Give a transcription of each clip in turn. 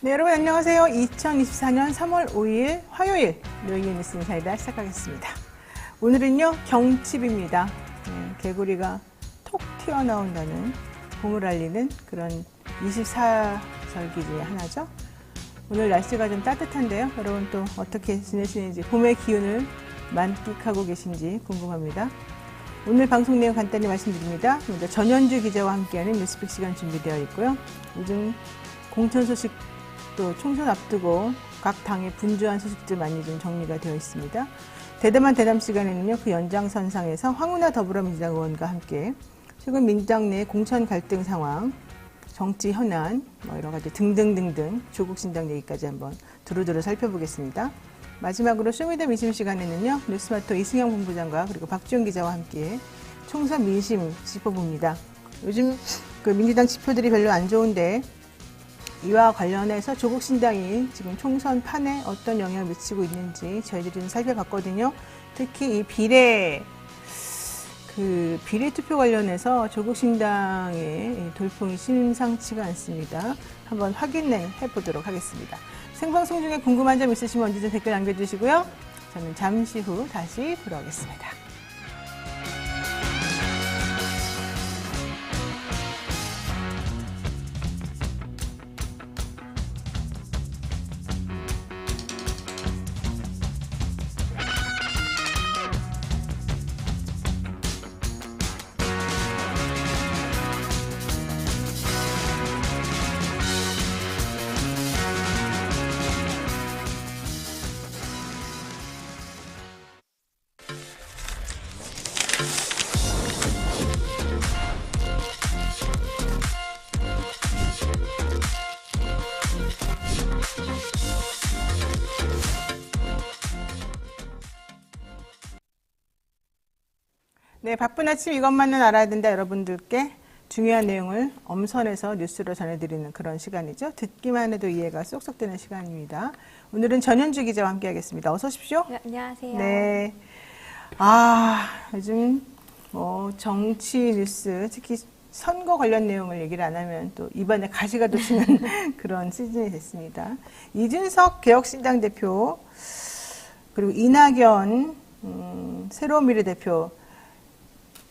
네, 여러분 안녕하세요. 2024년 3월 5일 화요일 노영희 뉴스 인사이다 시작하겠습니다. 오늘은요 경칩입니다. 개구리가 톡 튀어나온다는 봄을 알리는 그런 24절기 중에 하나죠. 오늘 날씨가 좀 따뜻한데요. 여러분 또 어떻게 지내시는지, 봄의 기운을 만끽하고 계신지 궁금합니다. 오늘 방송 내용 간단히 말씀드립니다. 먼저 전현주 기자와 함께하는 뉴스픽 시간 준비되어 있고요. 요즘 공천 소식 또 총선 앞두고 각 당의 분주한 소식들 많이 좀 정리가 되어 있습니다. 대담한 대담 시간에는요, 그 연장선상에서 황운하 더불어민주당 의원과 함께 최근 민주당 내 공천 갈등 상황, 정치 현안, 여러 가지 등등등등 조국 신당 얘기까지 한번 두루두루 살펴보겠습니다. 마지막으로 쇼미더민심 시간에는요, 뉴스마토 이승영 본부장과 그리고 박지훈 기자와 함께 총선 민심 짚어봅니다. 요즘 그 민주당 지표들이 별로 안 좋은데 이와 관련해서 조국 신당이 지금 총선 판에 어떤 영향을 미치고 있는지 저희들이 좀 살펴봤거든요. 특히 이 비례 투표 관련해서 조국 신당의 돌풍이 심상치가 않습니다. 한번 확인해 보도록 하겠습니다. 생방송 중에 궁금한 점 있으시면 언제든 댓글 남겨주시고요. 저는 잠시 후 다시 돌아오겠습니다. 네, 바쁜 아침 이것만은 알아야 된다. 여러분들께 중요한 내용을 엄선해서 뉴스로 전해드리는 그런 시간이죠. 듣기만 해도 이해가 쏙쏙 되는 시간입니다. 오늘은 전현주 기자와 함께하겠습니다. 어서 오십시오. 네, 안녕하세요. 네, 요즘 정치 뉴스, 특히 선거 관련 내용을 얘기를 안 하면 또 입안에 가시가 돋치는 그런 시즌이 됐습니다. 이준석 개혁신당 대표 그리고 이낙연 새로운 미래 대표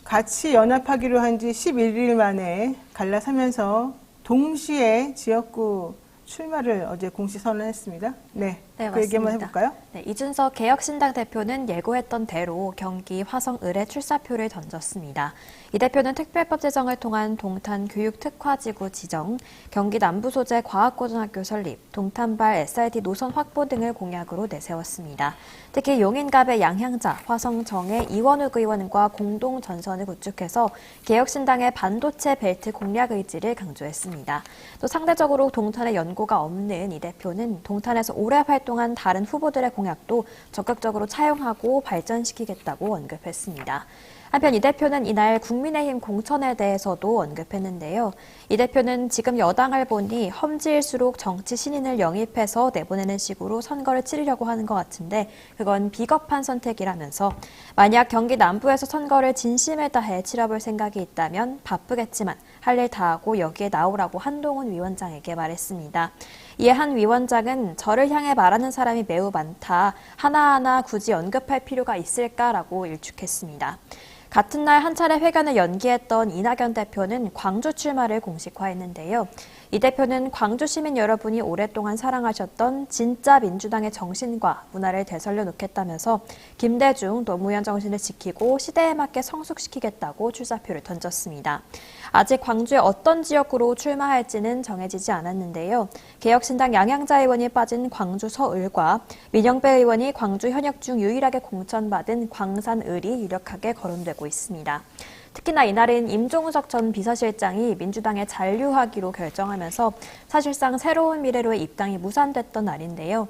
같이 연합하기로 한 지 11일 만에 갈라서면서 동시에 지역구 출마를 어제 공식 선언했습니다. 네, 네, 그 얘기 한번 해볼까요? 네, 이준석 개혁신당 대표는 예고했던 대로 경기 화성을에 출사표를 던졌습니다. 이 대표는 특별법 제정을 통한 동탄 교육특화지구 지정, 경기 남부 소재 과학고등학교 설립, 동탄발 SRT 노선 확보 등을 공약으로 내세웠습니다. 특히 용인갑의 양향자, 화성정의 이원욱 의원과 공동 전선을 구축해서 개혁신당의 반도체 벨트 공략 의지를 강조했습니다. 또 상대적으로 동탄에 연고가 없는 이 대표는 동탄에서 오래 활동한 다른 후보들의 공약도 적극적으로 차용하고 발전시키겠다고 언급했습니다. 한편 이 대표는 이날 국민의힘 공천에 대해서도 언급했는데요. 이 대표는 지금 여당을 보니 험지일수록 정치 신인을 영입해서 내보내는 식으로 선거를 치르려고 하는 것 같은데 그건 비겁한 선택이라면서 만약 경기 남부에서 선거를 진심을 다해 치러볼 생각이 있다면 바쁘겠지만 할 일 다 하고 여기에 나오라고 한동훈 위원장에게 말했습니다. 이에 한 위원장은 저를 향해 말하는 사람이 매우 많다. 하나하나 굳이 언급할 필요가 있을까라고 일축했습니다. 같은 날 한 차례 회견을 연기했던 이낙연 대표는 광주 출마를 공식화했는데요. 이 대표는 광주 시민 여러분이 오랫동안 사랑하셨던 진짜 민주당의 정신과 문화를 되살려 놓겠다면서 김대중 노무현 정신을 지키고 시대에 맞게 성숙시키겠다고 출사표를 던졌습니다. 아직 광주의 어떤 지역구로 출마할지는 정해지지 않았는데요. 개혁신당 양향자 의원이 빠진 광주 서을과 민영배 의원이 광주 현역 중 유일하게 공천받은 광산을이 유력하게 거론되고 있습니다. 특히나 이날은 임종석 전 비서실장이 민주당에 잔류하기로 결정하면서 사실상 새로운 미래로의 입당이 무산됐던 날인데요.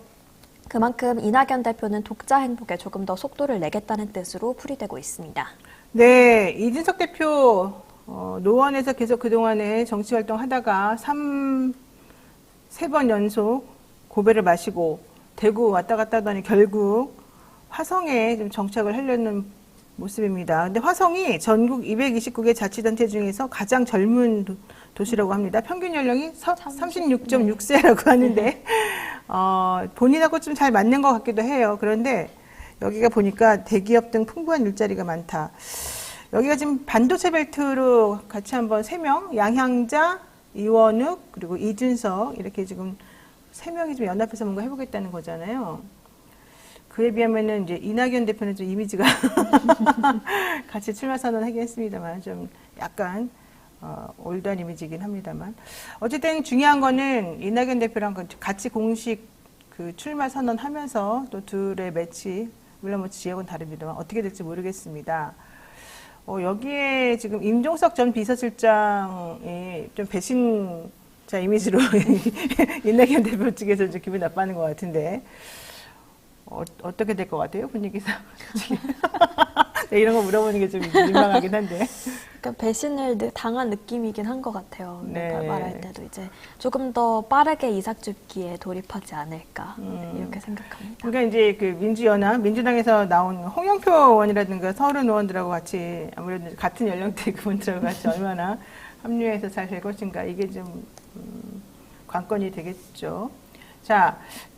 그만큼 이낙연 대표는 독자 행복에 조금 더 속도를 내겠다는 뜻으로 풀이되고 있습니다. 네, 이준석 대표 노원에서 계속 그동안에 정치활동 하다가 3번 연속 고배를 마시고 대구 왔다 갔다 하더니 결국 화성에 좀 정착을 하려는 모습입니다. 근데 화성이 전국 229개 자치단체 중에서 가장 젊은 도시라고 합니다. 평균 연령이 36.6세라고 하는데 본인하고 좀 잘 맞는 것 같기도 해요. 그런데 여기가 보니까 대기업 등 풍부한 일자리가 많다. 여기가 지금 반도체 벨트로 같이 한번 3명, 양향자, 이원욱, 그리고 이준석 이렇게 지금 3명이 좀 연합해서 뭔가 해보겠다는 거잖아요. 그에 비하면은 이제 이낙연 대표는 좀 이미지가 같이 출마 선언하긴 했습니다만 좀 약간 올드한 이미지이긴 합니다만 어쨌든 중요한 거는 이낙연 대표랑 같이 공식 그 출마 선언하면서 또 둘의 매치 물론 뭐 지역은 다릅니다만 어떻게 될지 모르겠습니다. 여기에 지금 임종석 전 비서실장이 좀 배신자 이미지로 이낙연 대표 측에서 좀 기분 나빠하는 것 같은데 어떻게 될 것 같아요? 분위기상. 네, 이런 거 물어보는 게 좀 민망하긴 한데. 그러니까 배신을 당한 느낌이긴 한 것 같아요. 네. 말할 때도 이제 조금 더 빠르게 이삭줍기에 돌입하지 않을까 이렇게 생각합니다. 그러니까 이제 그 민주연합, 민주당에서 나온 홍영표 의원이라든가 서른 의원들하고 같이 아무래도 같은 연령대 그분들하고 같이 얼마나 합류해서 잘 될 것인가 이게 좀 관건이 되겠죠. 자.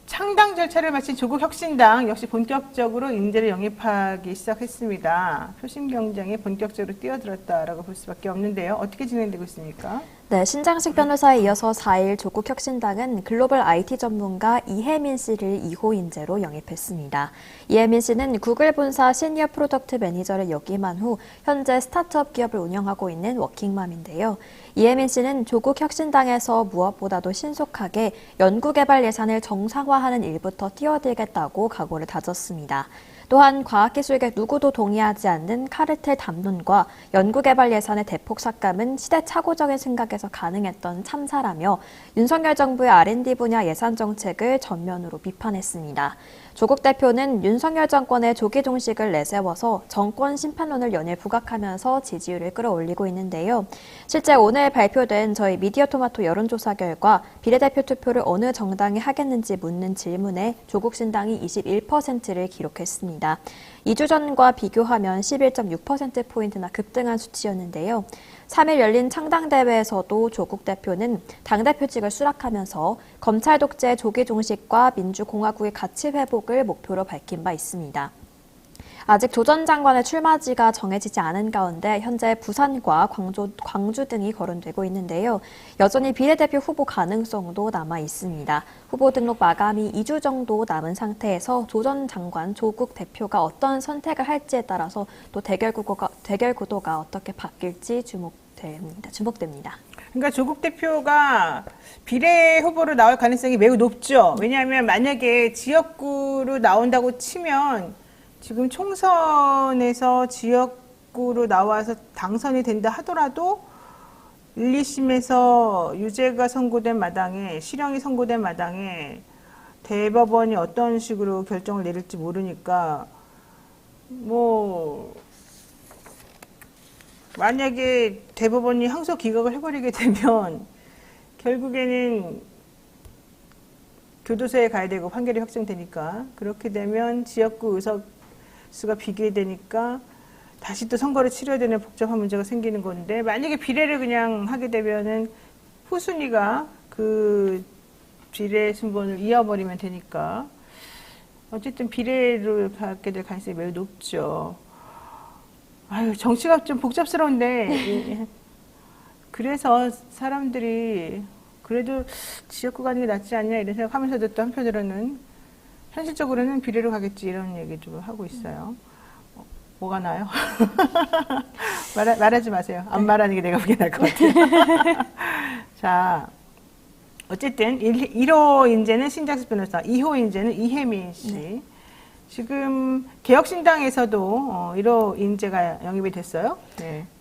창당 절차를 마친 조국혁신당 역시 본격적으로 인재를 영입하기 시작했습니다. 표심 경쟁에 본격적으로 뛰어들었다라고 볼 수밖에 없는데요. 어떻게 진행되고 있습니까? 네, 신장식 변호사에 이어서 4일 조국혁신당은 글로벌 IT 전문가 이혜민 씨를 2호 인재로 영입했습니다. 이혜민 씨는 구글 본사 시니어 프로덕트 매니저를 역임한 후 현재 스타트업 기업을 운영하고 있는 워킹맘인데요. 이혜민 씨는 조국혁신당에서 무엇보다도 신속하게 연구개발 예산을 정상화하는 일부터 뛰어들겠다고 각오를 다졌습니다. 또한 과학기술계 누구도 동의하지 않는 카르텔 담론과 연구개발 예산의 대폭 삭감은 시대착오적인 생각에서 가능했던 참사라며 윤석열 정부의 R&D 분야 예산 정책을 전면으로 비판했습니다. 조국 대표는 윤석열 정권의 조기 종식을 내세워서 정권 심판론을 연일 부각하면서 지지율을 끌어올리고 있는데요. 실제 오늘 발표된 저희 미디어토마토 여론조사 결과 비례대표 투표를 어느 정당이 하겠는지 묻는 질문에 조국 신당이 21%를 기록했습니다. 2주 전과 비교하면 11.6%포인트나 급등한 수치였는데요. 3일 열린 창당대회에서도 조국 대표는 당대표직을 수락하면서 검찰 독재 조기 종식과 민주공화국의 가치 회복을 목표로 밝힌 바 있습니다. 아직 조 전 장관의 출마지가 정해지지 않은 가운데 현재 부산과 광주 등이 거론되고 있는데요. 여전히 비례대표 후보 가능성도 남아 있습니다. 후보 등록 마감이 2주 정도 남은 상태에서 조 전 장관, 조국 대표가 어떤 선택을 할지에 따라서 또 대결 구도가 어떻게 바뀔지 주목됩니다. 그러니까 조국 대표가 비례 후보로 나올 가능성이 매우 높죠. 왜냐하면 만약에 지역구로 나온다고 치면 지금 총선에서 지역구로 나와서 당선이 된다 하더라도 1, 2심에서 유죄가 선고된 마당에 실형이 선고된 마당에 대법원이 어떤 식으로 결정을 내릴지 모르니까 뭐 만약에 대법원이 항소 기각을 해버리게 되면 결국에는 교도소에 가야 되고 판결이 확정되니까 그렇게 되면 지역구 의석수가 비교되니까 다시 또 선거를 치러야 되는 복잡한 문제가 생기는 건데 만약에 비례를 그냥 하게 되면은 후순위가 그 비례 순번을 이어버리면 되니까 어쨌든 비례를 갖게 될 가능성이 매우 높죠. 아유, 정치가 좀 복잡스러운데 그래서 사람들이 그래도 지역구 가는 게 낫지 않냐 이런 생각하면서도 또 한편으로는 현실적으로는 비례로 가겠지 이런 얘기 좀 하고 있어요. 뭐가 나요? 말하지 마세요. 안 말하는 게 내가 보기엔 나을 것 같아요. 자, 어쨌든 1호 인재는 신장식 변호사, 2호 인재는 이혜민 씨. 네. 지금 개혁신당에서도 1호 인재가 영입이 됐어요.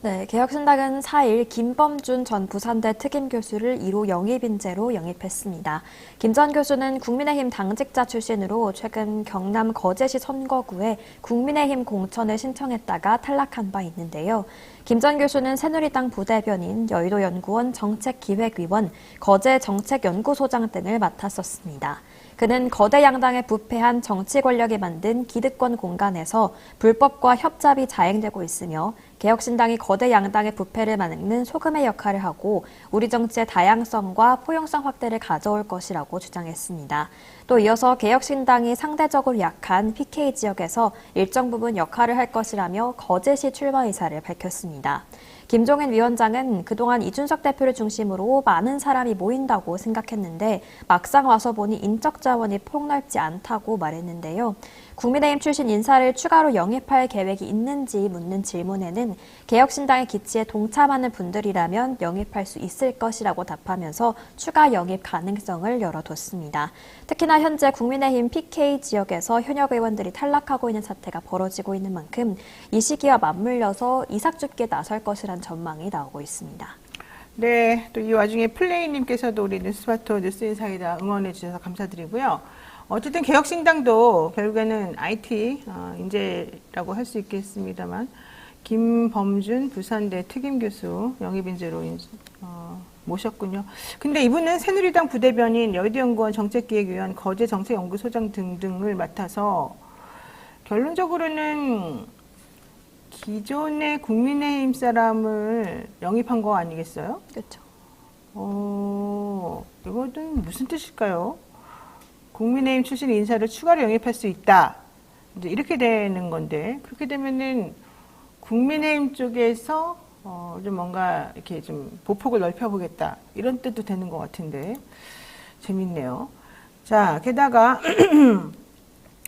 네, 개혁신당은 4일 김범준 전 부산대 특임교수를 1호 영입 인재로 영입했습니다. 김 전 교수는 국민의힘 당직자 출신으로 최근 경남 거제시 선거구에 국민의힘 공천을 신청했다가 탈락한 바 있는데요. 김 전 교수는 새누리당 부대변인, 여의도연구원 정책기획위원, 거제정책연구소장 등을 맡았었습니다. 그는 거대 양당에 부패한 정치 권력이 만든 기득권 공간에서 불법과 협잡이 자행되고 있으며 개혁신당이 거대 양당의 부패를 막는 소금의 역할을 하고 우리 정치의 다양성과 포용성 확대를 가져올 것이라고 주장했습니다. 또 이어서 개혁신당이 상대적으로 약한 PK 지역에서 일정 부분 역할을 할 것이라며 거제시 출마 의사를 밝혔습니다. 김종인 위원장은 그동안 이준석 대표를 중심으로 많은 사람이 모인다고 생각했는데 막상 와서 보니 인적 자원이 폭넓지 않다고 말했는데요. 국민의힘 출신 인사를 추가로 영입할 계획이 있는지 묻는 질문에는 개혁신당의 기치에 동참하는 분들이라면 영입할 수 있을 것이라고 답하면서 추가 영입 가능성을 열어뒀습니다. 특히나 현재 국민의힘 PK 지역에서 현역 의원들이 탈락하고 있는 사태가 벌어지고 있는 만큼 이 시기와 맞물려서 이삭줍기에 나설 것이란 전망이 나오고 있습니다. 네, 또 이 와중에 플레이님께서도 우리 뉴스바토 뉴스인사이다 응원해 주셔서 감사드리고요. 어쨌든 개혁신당도 결국에는 IT 인재라고 할 수 있겠습니다만 김범준 부산대 특임교수 영입인재로 모셨군요. 근데 이분은 새누리당 부대변인 여의도연구원 정책기획위원 거제정책연구소장 등등을 맡아서 결론적으로는 기존의 국민의힘 사람을 영입한 거 아니겠어요? 그렇죠. 이거는 무슨 뜻일까요? 국민의힘 출신 인사를 추가로 영입할 수 있다. 이제 이렇게 되는 건데, 그렇게 되면은 국민의힘 쪽에서 좀 뭔가 이렇게 좀 보폭을 넓혀보겠다. 이런 뜻도 되는 것 같은데, 재밌네요. 자, 게다가,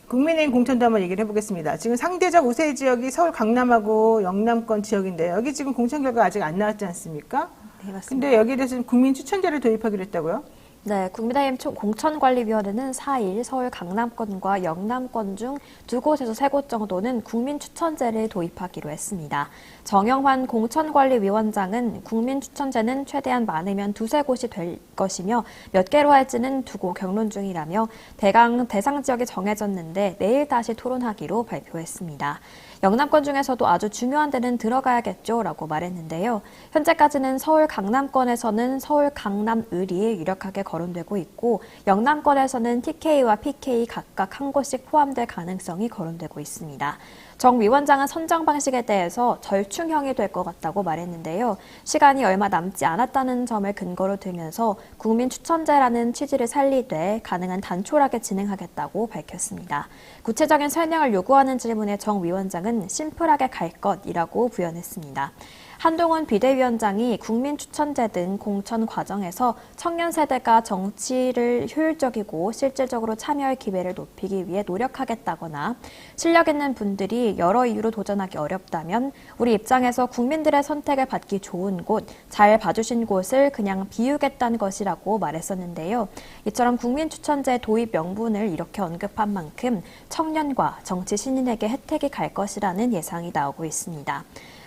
국민의힘 공천도 한번 얘기를 해보겠습니다. 지금 상대적 우세 지역이 서울 강남하고 영남권 지역인데, 여기 지금 공천 결과 아직 안 나왔지 않습니까? 네, 맞습니다. 근데 여기에 대해서 국민 추천제를 도입하기로 했다고요? 네, 국민의힘 공천관리위원회는 4일 서울 강남권과 영남권 중 2곳에서 3곳 정도는 국민추천제를 도입하기로 했습니다. 정영환 공천관리위원장은 국민추천제는 최대한 많으면 2-3곳이 될 것이며 몇 개로 할지는 두고 경론 중이라며 대상 지역이 정해졌는데 내일 다시 토론하기로 발표했습니다. 영남권 중에서도 아주 중요한 데는 들어가야겠죠 라고 말했는데요. 현재까지는 서울 강남권에서는 서울 강남을이 유력하게 거론되고 있고 영남권에서는 TK와 PK 각각 한 곳씩 포함될 가능성이 거론되고 있습니다. 정 위원장은 선정 방식에 대해서 절충형이 될 것 같다고 말했는데요. 시간이 얼마 남지 않았다는 점을 근거로 들면서 국민추천제라는 취지를 살리되 가능한 단촐하게 진행하겠다고 밝혔습니다. 구체적인 설명을 요구하는 질문에 정 위원장은 심플하게 갈 것이라고 부연했습니다. 한동훈 비대위원장이 국민추천제 등 공천 과정에서 청년 세대가 정치를 효율적이고 실질적으로 참여할 기회를 높이기 위해 노력하겠다거나 실력 있는 분들이 여러 이유로 도전하기 어렵다면 우리 입장에서 국민들의 선택을 받기 좋은 곳, 잘 봐주신 곳을 그냥 비우겠다는 것이라고 말했었는데요. 이처럼 국민추천제 도입 명분을 이렇게 언급한 만큼 청년과 정치 신인에게 혜택이 갈 것이라는 예상이 나오고 있습니다.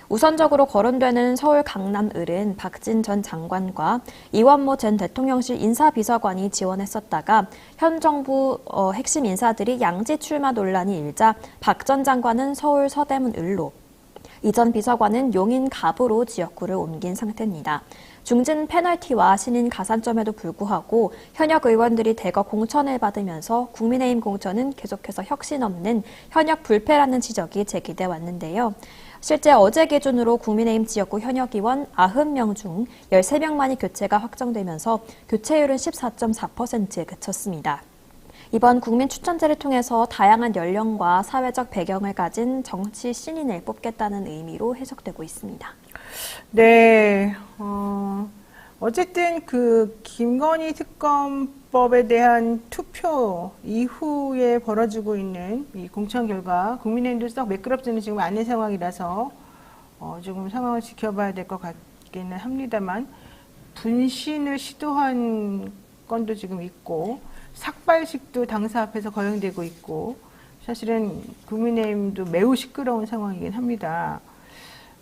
우선적으로 거론되는 서울 강남을은 박진 전 장관과 이원모 전 대통령실 인사비서관이 지원했었다가 현 정부 핵심 인사들이 양지 출마 논란이 일자 박 전 장관은 서울 서대문을로, 이 전 비서관은 용인 갑으로 지역구를 옮긴 상태입니다. 중진 페널티와 신인 가산점에도 불구하고 현역 의원들이 대거 공천을 받으면서 국민의힘 공천은 계속해서 혁신 없는 현역 불패라는 지적이 제기돼 왔는데요. 실제 어제 기준으로 국민의힘 지역구 현역 의원 90명 중 13명만이 교체가 확정되면서 교체율은 14.4%에 그쳤습니다. 이번 국민추천제를 통해서 다양한 연령과 사회적 배경을 가진 정치 신인을 뽑겠다는 의미로 해석되고 있습니다. 네, 어쨌든 그 김건희 특검법에 대한 투표 이후에 벌어지고 있는 이 공천 결과 국민의힘도 썩 매끄럽지는 지금 않은 상황이라서 조금 상황을 지켜봐야 될 것 같기는 합니다만 분신을 시도한 건도 지금 있고 삭발식도 당사 앞에서 거행되고 있고 사실은 국민의힘도 매우 시끄러운 상황이긴 합니다.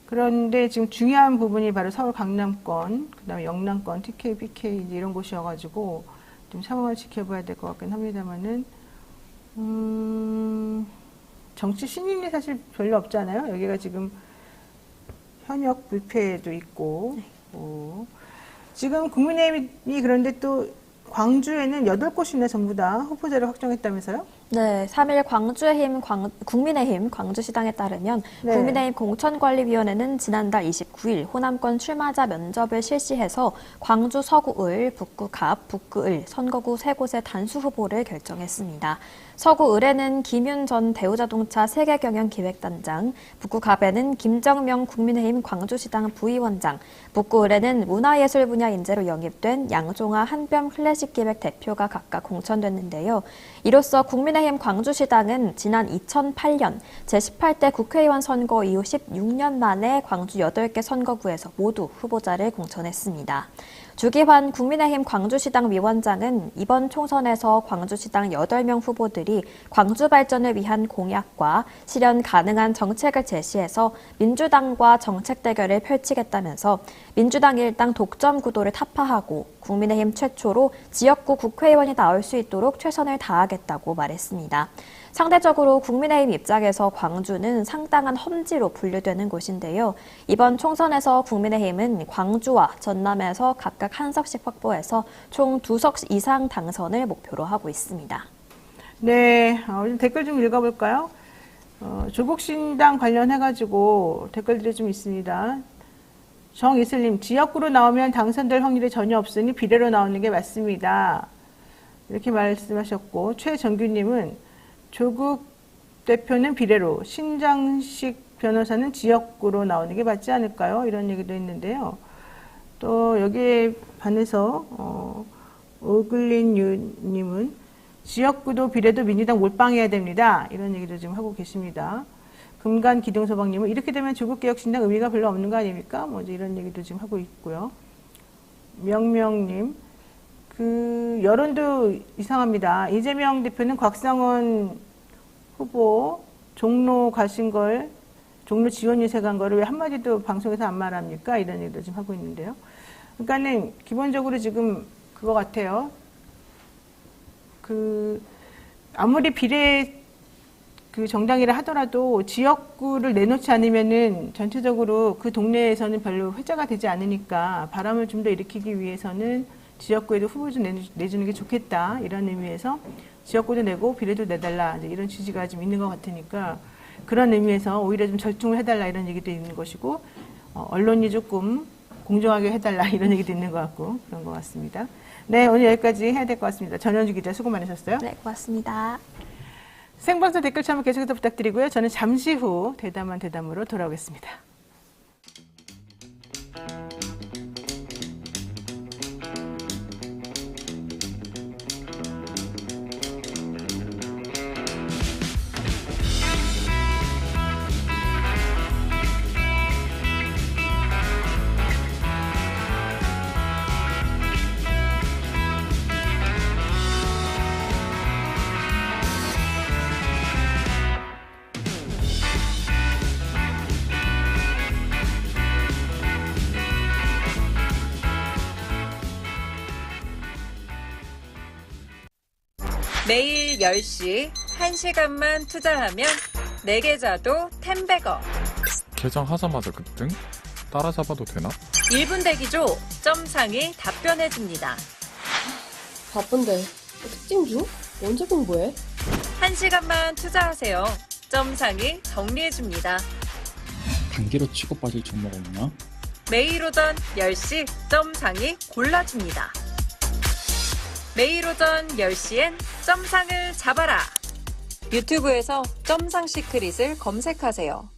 그런데 지금 중요한 부분이 바로 서울 강남권, 그다음에 영남권, TK, PK 이런 곳이어가지고 좀 상황을 지켜봐야 될 것 같긴 합니다만은 정치 신인이 사실 별로 없잖아요. 여기가 지금 현역 불패도 있고 지금 국민의힘이 그런데 또 광주에는 8곳이나 전부 다 후보자를 확정했다면서요? 네, 3일 국민의힘 광주시당에 따르면 네. 국민의힘 공천관리위원회는 지난달 29일 호남권 출마자 면접을 실시해서 광주 서구을, 북구갑, 북구을 선거구 3곳의 단수 후보를 결정했습니다. 서구을에는 김윤 전 대우자동차 세계경영기획단장, 북구갑에는 김정명 국민의힘 광주시당 부위원장, 북구을에는 문화예술 분야 인재로 영입된 양종하 한뼘클래식기획 대표가 각각 공천됐는데요. 이로써 국민의힘 광주시당은 지난 2008년 제18대 국회의원 선거 이후 16년 만에 광주 8개 선거구에서 모두 후보자를 공천했습니다. 주기환 국민의힘 광주시당 위원장은 이번 총선에서 광주시당 8명 후보들이 광주 발전을 위한 공약과 실현 가능한 정책을 제시해서 민주당과 정책 대결을 펼치겠다면서 민주당 일당 독점 구도를 타파하고 국민의힘 최초로 지역구 국회의원이 나올 수 있도록 최선을 다하겠다고 말했습니다. 상대적으로 국민의힘 입장에서 광주는 상당한 험지로 분류되는 곳인데요. 이번 총선에서 국민의힘은 광주와 전남에서 각각 한 석씩 확보해서 총 2석 이상 당선을 목표로 하고 있습니다. 네, 댓글 좀 읽어볼까요? 조국신당 관련해가지고 댓글들이 좀 있습니다. 정이슬님, 지역구로 나오면 당선될 확률이 전혀 없으니 비례로 나오는 게 맞습니다. 이렇게 말씀하셨고, 최정규님은 조국 대표는 비례로, 신장식 변호사는 지역구로 나오는 게 맞지 않을까요? 이런 얘기도 있는데요. 또 여기에 반해서 오글린유님은 지역구도 비례도 민주당 몰빵해야 됩니다. 이런 얘기도 지금 하고 계십니다. 금간기둥소방님은 이렇게 되면 조국개혁신당 의미가 별로 없는 거 아닙니까? 뭐 이제 이런 얘기도 지금 하고 있고요. 명명님, 여론도 이상합니다. 이재명 대표는 곽상원 후보 종로 가신 걸, 종로 지원 유세 간 거를 왜 한마디도 방송에서 안 말합니까? 이런 얘기도 지금 하고 있는데요. 그러니까는 기본적으로 지금 그거 같아요. 아무리 비례 정당이라 하더라도 지역구를 내놓지 않으면은 전체적으로 그 동네에서는 별로 회자가 되지 않으니까 바람을 좀 더 일으키기 위해서는 지역구에도 후보 좀 내주는 게 좋겠다. 이런 의미에서 지역구도 내고 비례도 내달라. 이제 이런 취지가 좀 있는 것 같으니까 그런 의미에서 오히려 좀 절충을 해달라. 이런 얘기도 있는 것이고, 언론이 조금 공정하게 해달라. 이런 얘기도 있는 것 같고, 그런 것 같습니다. 네, 오늘 여기까지 해야 될 것 같습니다. 전현주 기자 수고 많으셨어요. 네, 고맙습니다. 생방송 댓글 참여 계속해서 부탁드리고요. 저는 잠시 후 대담한 대담으로 돌아오겠습니다. 매일 10시 1시간만 투자하면 내 계좌도 10배거. 개장하자마자 급등? 따라잡아도 되나? 1분 대기조 점상이 답변해줍니다. 바쁜데 특징 중? 언제 공부해? 1시간만 투자하세요. 점상이 정리해줍니다. 단기로 치고 빠질 종목 없나? 매일 오전 10시 점상이 골라줍니다. 매일 오전 10시엔 점상을 잡아라. 유튜브에서 점상 시크릿을 검색하세요.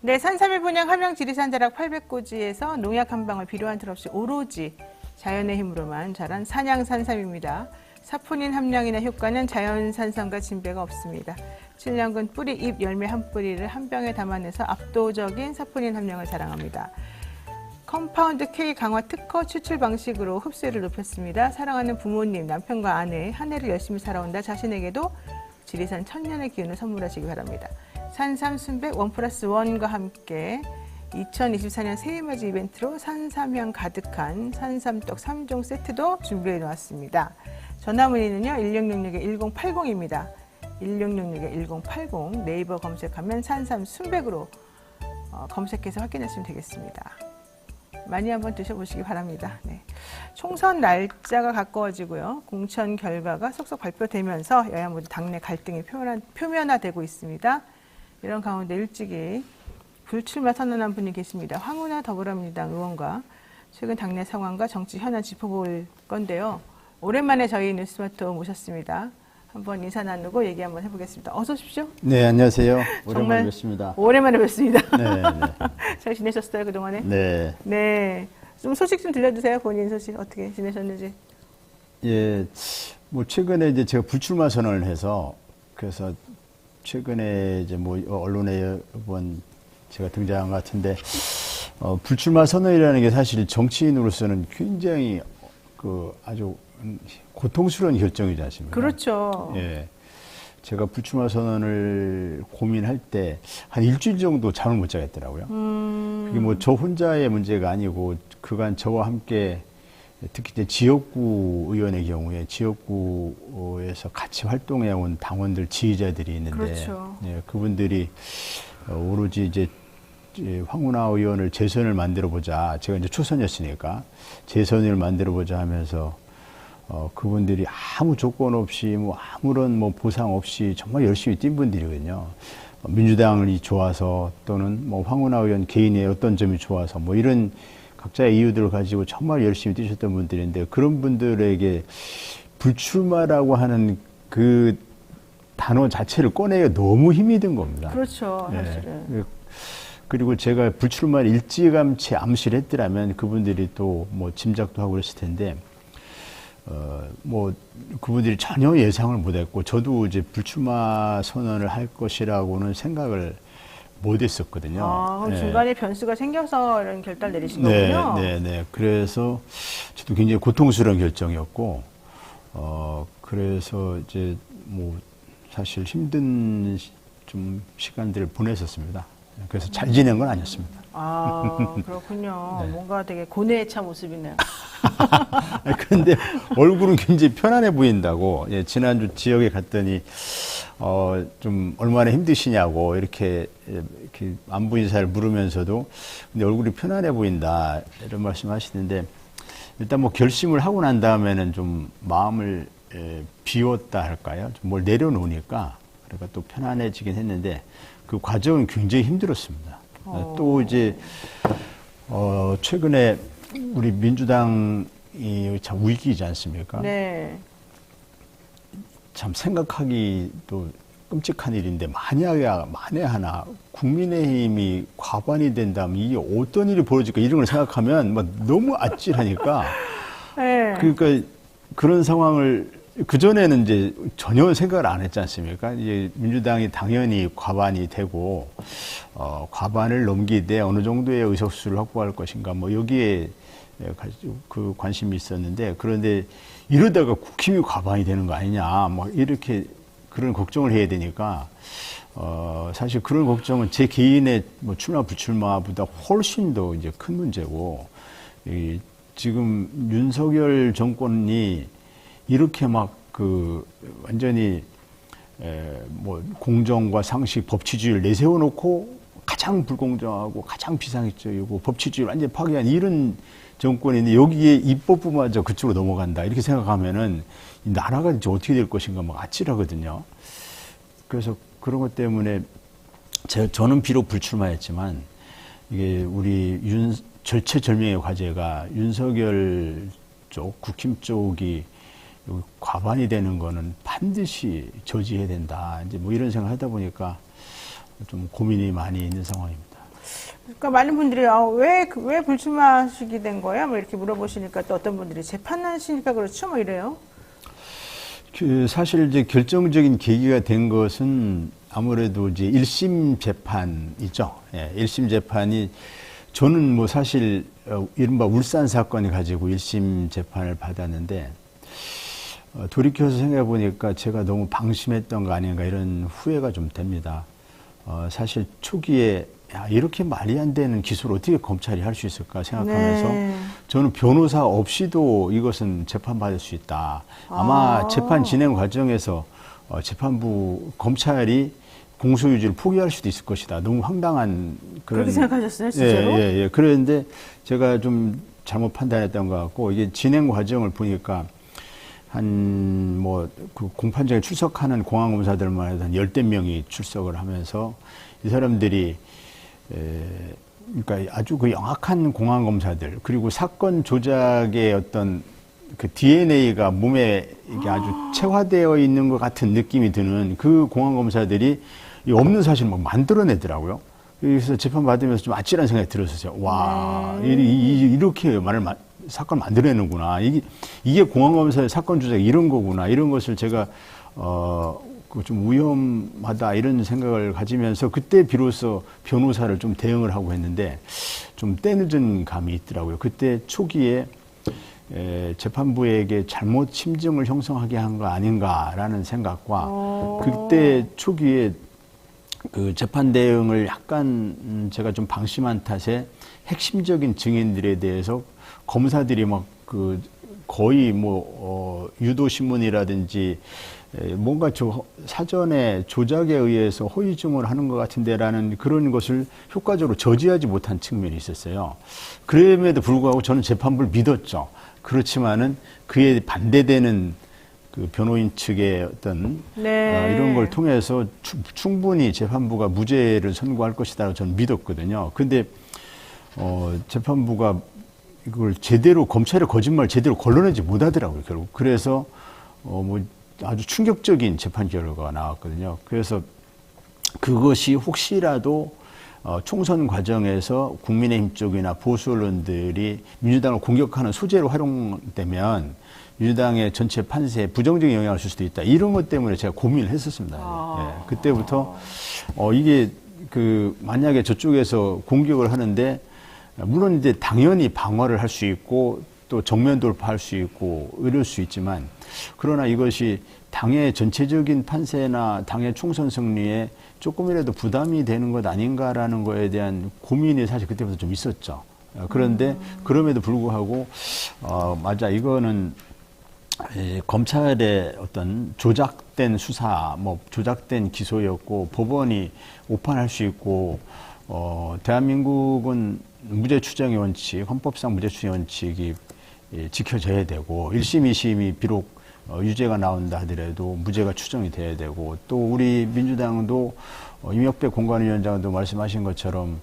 네, 산삼일 분양 함양 지리산 자락 800고지에서 농약 한 방울 필요한 틀 없이 오로지 자연의 힘으로만 자란 산양 산삼입니다. 사포닌 함량이나 효과는 자연 산삼과 진배가 없습니다. 7년근 뿌리, 잎, 열매 한 뿌리를 한 병에 담아내서 압도적인 사포닌 함량을 자랑합니다. 컴파운드 K 강화 특허 추출 방식으로 흡수율을 높였습니다. 사랑하는 부모님, 남편과 아내, 한 해를 열심히 살아온다 자신에게도 지리산 천년의 기운을 선물하시기 바랍니다. 산삼 순백 1+1과 함께 2024년 새해맞이 이벤트로 산삼향 가득한 산삼떡 3종 세트도 준비해 놓았습니다. 전화문의는요 1666-1080입니다. 1666-1080 네이버 검색하면 산삼 순백으로 검색해서 확인하시면 되겠습니다. 많이 한번 드셔보시기 바랍니다. 네. 총선 날짜가 가까워지고요. 공천 결과가 속속 발표되면서 여야 모두 당내 갈등이 표면화되고 있습니다. 이런 가운데 일찍이 불출마 선언한 분이 계십니다. 황운하 더불어민주당 의원과 최근 당내 상황과 정치 현안 짚어볼 건데요. 오랜만에 저희 뉴스마트 모셨습니다. 한번 인사 나누고 얘기 한번 해보겠습니다. 어서 오십시오. 네, 안녕하세요. 정말 오랜만에 뵙습니다. 오랜만에 뵙습니다. 네, 네. 잘 지내셨어요, 그동안에? 네. 네. 좀 소식 좀 들려주세요. 본인 소식 어떻게 지내셨는지. 예, 뭐 최근에 이제 제가 불출마 선언을 해서 그래서 최근에 이제 뭐 언론에 여러 번 제가 등장한 것 같은데 불출마 선언이라는 게 사실 정치인으로서는 굉장히 그 아주 고통스러운 결정이지 않습니까? 그렇죠. 예. 제가 불출마 선언을 고민할 때 한 일주일 정도 잠을 못 자겠더라고요. 그게 뭐 저 혼자의 문제가 아니고 그간 저와 함께 특히 이제 지역구 의원의 경우에 지역구에서 같이 활동해 온 당원들 지휘자들이 있는데 그렇죠. 예, 그분들이 오로지 이제 황운하 의원을 재선을 만들어 보자. 제가 이제 초선이었으니까 재선을 만들어 보자 하면서 그분들이 아무 조건 없이 뭐 아무런 뭐 보상 없이 정말 열심히 뛴 분들이거든요. 민주당이 좋아서 또는 뭐 황운하 의원 개인의 어떤 점이 좋아서 뭐 이런 각자의 이유들을 가지고 정말 열심히 뛰셨던 분들인데 그런 분들에게 불출마라고 하는 그 단어 자체를 꺼내기가 너무 힘이 든 겁니다. 그렇죠. 예. 사실은. 그리고 제가 불출마를 일찌감치 암시를 했더라면 그분들이 또 뭐 짐작도 하고 그랬을 텐데 뭐 그분들이 전혀 예상을 못했고 저도 이제 불출마 선언을 할 것이라고는 생각을 못했었거든요. 아, 그럼 예. 중간에 변수가 생겨서 이런 결단을 내리신 네, 거군요. 네, 네. 그래서 저도 굉장히 고통스러운 결정이었고, 그래서 이제 뭐 사실 힘든 좀 시간들을 보냈었습니다. 그래서 잘 지낸 건 아니었습니다. 아, 그렇군요. 네. 뭔가 되게 고뇌의 차 모습이네요. 그런데 얼굴은 굉장히 편안해 보인다고, 예, 지난주 지역에 갔더니, 좀 얼마나 힘드시냐고 이렇게 안부 인사를 물으면서도 근데 얼굴이 편안해 보인다 이런 말씀 하시는데 일단 뭐 결심을 하고 난 다음에는 좀 마음을 비웠다 할까요? 좀 뭘 내려놓으니까 그러니까 또 편안해지긴 했는데 그 과정은 굉장히 힘들었습니다. 또 이제 최근에 우리 민주당이 참 위기이지 않습니까? 네. 참 생각하기도 끔찍한 일인데 만에 하나 국민의힘이 과반이 된다면 이게 어떤 일이 벌어질까 이런 걸 생각하면 막 너무 아찔하니까 네. 그러니까 그런 상황을 그전에는 이제 전혀 생각을 안 했지 않습니까? 이제 민주당이 당연히 과반이 되고 과반을 넘기되 어느 정도의 의석수를 확보할 것인가 뭐 여기에 그 관심이 있었는데 그런데 이러다가 국힘이 과반이 되는 거 아니냐 막 이렇게 그런 걱정을 해야 되니까 사실 그런 걱정은 제 개인의 뭐 출마 불출마보다 훨씬 더 이제 큰 문제고 지금 윤석열 정권이 이렇게 막 그 완전히 뭐 공정과 상식 법치주의를 내세워 놓고 가장 불공정하고 가장 비상식적이고 법치주의를 완전히 파괴한 이런 정권인데 여기에 입법부마저 그쪽으로 넘어간다 이렇게 생각하면은 이 나라가 이제 어떻게 될 것인가 막 아찔하거든요. 그래서 그런 것 때문에 저는 비록 불출마했지만 이게 우리 절체절명의 과제가 윤석열 쪽 국힘 쪽이 과반이 되는 거는 반드시 저지해야 된다. 이제 뭐 이런 생각을 하다 보니까 좀 고민이 많이 있는 상황입니다. 그러니까 많은 분들이 왜 불출마하시게 된 거야? 뭐 이렇게 물어보시니까 또 어떤 분들이 재판하시니까 그렇죠? 뭐 이래요. 사실 이제 결정적인 계기가 된 것은 아무래도 이제 1심 재판이죠. 예, 1심 재판이 저는 뭐 사실 이른바 울산 사건을 가지고 1심 재판을 받았는데 돌이켜서 생각해 보니까 제가 너무 방심했던 거 아닌가 이런 후회가 좀 됩니다. 사실 초기에 이렇게 말이 안 되는 기소를 어떻게 검찰이 할 수 있을까 생각하면서 네. 저는 변호사 없이도 이것은 재판받을 수 있다. 아마 재판 진행 과정에서 재판부 검찰이 공소유지를 포기할 수도 있을 것이다. 너무 황당한 그런. 그렇게 생각하셨어요, 진짜로? 예. 그런데 제가 좀 잘못 판단했던 것 같고, 이게 진행 과정을 보니까 그 공판장에 출석하는 공안검사들만 해도 한 10대 명이 출석을 하면서 이 사람들이 그러니까 아주 그 영악한 공안검사들, 그리고 사건 조작의 어떤 그 DNA가 몸에 이게 아주 체화되어 있는 것 같은 느낌이 드는 그 공안검사들이 이 없는 사실을 막 만들어내더라고요. 그래서 재판 받으면서 좀 아찔한 생각이 들었어요. 와, 이렇게 사건을 만들어내는구나. 이게 공안검사의 사건 조작 이런 거구나. 이런 것을 제가, 좀 위험하다 이런 생각을 가지면서 그때 비로소 변호사를 좀 대응을 하고 했는데 좀 때늦은 감이 있더라고요. 그때 초기에 재판부에게 잘못 심증을 형성하게 한 거 아닌가라는 생각과 그때 초기에 그 재판 대응을 약간 제가 좀 방심한 탓에 핵심적인 증인들에 대해서 검사들이 막 거의 유도 신문이라든지 뭔가 사전에 조작에 의해서 허위 증언을 하는 것 같은데라는 그런 것을 효과적으로 저지하지 못한 측면이 있었어요. 그럼에도 불구하고 저는 재판부를 믿었죠. 그렇지만은 그에 반대되는 그 변호인 측의 어떤 이런 걸 통해서 충분히 재판부가 무죄를 선고할 것이다라고 저는 믿었거든요. 근데 재판부가 이걸 제대로 검찰의 거짓말 제대로 걸러내지 못하더라고요, 결국. 그래서 아주 충격적인 재판 결과가 나왔거든요. 그래서 그것이 혹시라도 총선 과정에서 국민의힘 쪽이나 보수 언론들이 민주당을 공격하는 소재로 활용되면 민주당의 전체 판세에 부정적인 영향을 줄 수도 있다. 이런 것 때문에 제가 고민을 했었습니다. 예, 그때부터 이게 만약에 저쪽에서 공격을 하는데 물론 이제 당연히 방어를 할 수 있고 또 정면 돌파할 수 있고 이럴 수 있지만 그러나 이것이 당의 전체적인 판세나 당의 총선 승리에 조금이라도 부담이 되는 것 아닌가라는 거에 대한 고민이 사실 그때부터 좀 있었죠. 그런데 그럼에도 불구하고 맞아, 이거는 검찰의 어떤 조작된 수사, 조작된 기소였고 법원이 오판할 수 있고 대한민국은 무죄 추정의 원칙, 헌법상 무죄 추정의 원칙이 지켜져야 되고 1심, 2심이 비록 유죄가 나온다 하더라도 무죄가 추정이 돼야 되고 또 우리 민주당도 임혁배 공관위원장도 말씀하신 것처럼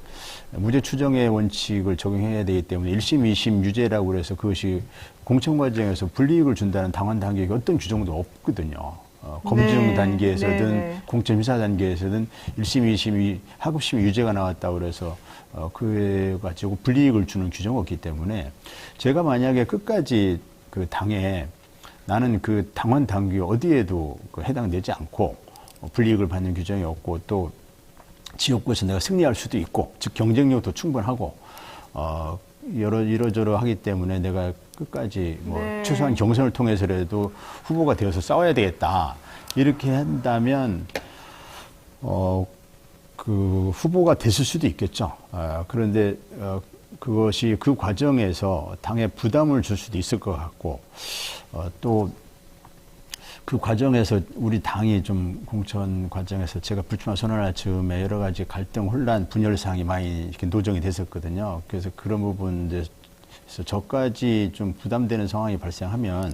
무죄 추정의 원칙을 적용해야 되기 때문에 1심, 2심 유죄라고 그래서 그것이 공청 과정에서 불이익을 준다는 당원 단계가 어떤 규정도 없거든요. 검증 단계에서든 공청 심사 단계에서든 1심, 2심, 하급심 유죄가 나왔다고 그래서 그에 가지고 불이익을 주는 규정이 없기 때문에 제가 만약에 끝까지 그 당에 나는 그 당원 당규 어디에도 해당되지 않고 불이익을 받는 규정이 없고 또 지역구에서 내가 승리할 수도 있고 즉 경쟁력도 충분하고 이러저러 하기 때문에 내가 끝까지 최소한 경선을 통해서라도 후보가 되어서 싸워야 되겠다 이렇게 한다면 그 후보가 됐을 수도 있겠죠. 그런데 그것이 그 과정에서 당에 부담을 줄 수도 있을 것 같고 또 그 과정에서 우리 당이 좀 공천 과정에서 제가 불출마 선언할 즈음에 여러 가지 갈등, 혼란, 분열 사항이 많이 이렇게 노정이 됐었거든요. 그래서 그런 부분에서 저까지 좀 부담되는 상황이 발생하면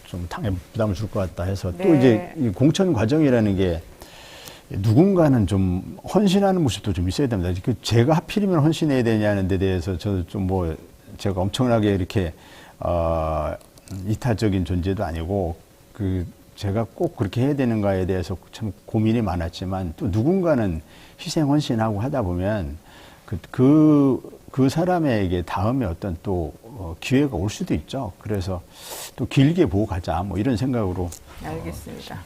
좀 당에 부담을 줄 것 같다 해서 또 이제 이 공천 과정이라는 게 누군가는 좀 헌신하는 모습도 좀 있어야 됩니다. 제가 하필이면 헌신해야 되냐는 데 대해서 저도 좀 제가 엄청나게 이렇게 이타적인 존재도 아니고 제가 꼭 그렇게 해야 되는가에 대해서 참 고민이 많았지만 또 누군가는 희생 헌신하고 하다 보면 그 사람에게 다음에 어떤 또 기회가 올 수도 있죠. 그래서 또 길게 보고 가자 이런 생각으로. 알겠습니다.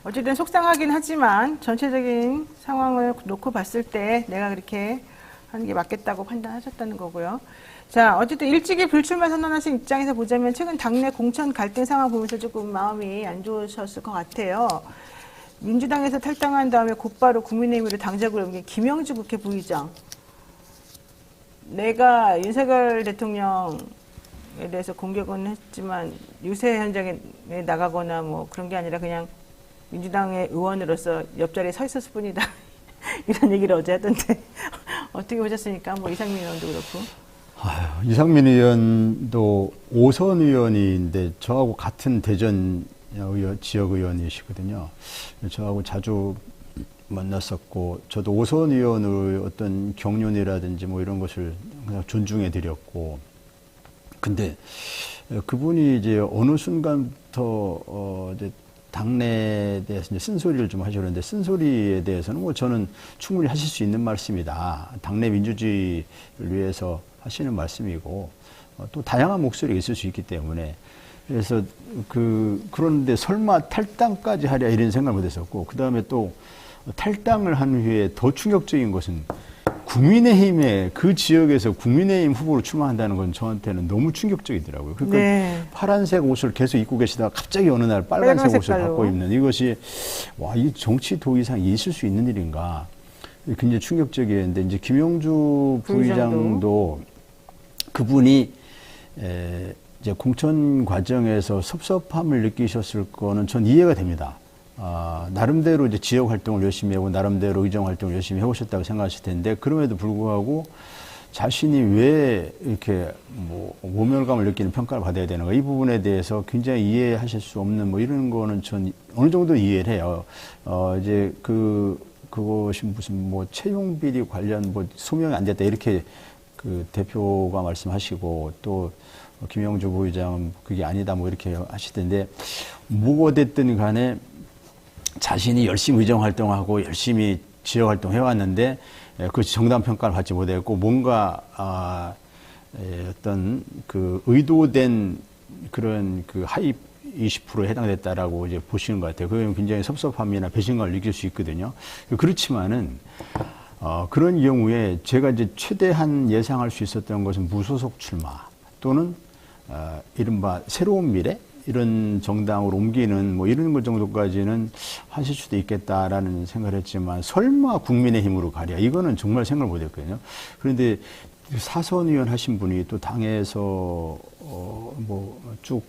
어쨌든 속상하긴 하지만 전체적인 상황을 놓고 봤을 때 내가 그렇게 하는 게 맞겠다고 판단하셨다는 거고요. 자, 어쨌든 일찍이 불출마 선언하신 입장에서 보자면 최근 당내 공천 갈등 상황 보면서 조금 마음이 안 좋으셨을 것 같아요. 민주당에서 탈당한 다음에 곧바로 국민의힘으로 당적을 옮긴 김영주 국회 부의장. 내가 윤석열 대통령에 대해서 공격은 했지만 유세 현장에 나가거나 그런 게 아니라 그냥 민주당의 의원으로서 옆자리에 서 있었을 뿐이다. 이런 얘기를 어제 하던데 어떻게 보셨습니까? 뭐 이상민 의원도 그렇고. 이상민 의원도 5선 의원인데 저하고 같은 대전 지역 의원이시거든요. 저하고 자주 만났었고, 저도 5선 의원의 어떤 경륜이라든지 뭐 이런 것을 그냥 존중해 드렸고, 근데 그분이 이제 어느 순간부터 이제 당내에 대해서 이제 쓴소리를 좀 하셨는데, 쓴소리에 대해서는 뭐 저는 충분히 하실 수 있는 말씀이다. 당내 민주주의를 위해서 하시는 말씀이고, 또 다양한 목소리가 있을 수 있기 때문에, 그래서 그런데 설마 탈당까지 하랴 이런 생각을 못 했었고, 그 다음에 또 탈당을 한 후에 더 충격적인 것은 국민의힘에 그 지역에서 국민의힘 후보로 출마한다는 건 저한테는 너무 충격적이더라고요. 그러니까 네. 파란색 옷을 계속 입고 계시다가 갑자기 어느 날 빨간색 옷을 색깔로. 갖고 입는 이것이 이 정치 도의상 있을 수 있는 일인가 굉장히 충격적이었는데, 이제 김영주 부의장도 그분이 이제 공천 과정에서 섭섭함을 느끼셨을 거는 전 이해가 됩니다. 나름대로 이제 지역 활동을 열심히 하고 나름대로 의정 활동을 열심히 해오셨다고 생각하실 텐데, 그럼에도 불구하고 자신이 왜 이렇게 뭐 모멸감을 느끼는 평가를 받아야 되는가, 이 부분에 대해서 굉장히 이해하실 수 없는 뭐 이런 거는 전 어느 정도 이해를 해요. 이제 그것이 무슨 뭐 채용 비리 관련 뭐 소명이 안 됐다 이렇게 그 대표가 말씀하시고, 또 김영주 부의장은 그게 아니다 뭐 이렇게 하시던데, 뭐가 됐든 간에 자신이 열심히 의정 활동하고 열심히 지역 활동 해왔는데 그 정당 평가를 받지 못했고, 뭔가 어떤 그 의도된 그런 그 하입 20%에 해당됐다라고 이제 보시는 것 같아요. 그건 굉장히 섭섭함이나 배신감을 느낄 수 있거든요. 그렇지만은 그런 경우에 제가 이제 최대한 예상할 수 있었던 것은 무소속 출마 또는 이른바 새로운 미래 이런 정당으로 옮기는 뭐 이런 것 정도까지는 하실 수도 있겠다라는 생각을 했지만, 설마 국민의힘으로 가랴 이거는 정말 생각을 못했거든요. 그런데 사선 의원 하신 분이 또 당에서 뭐 쭉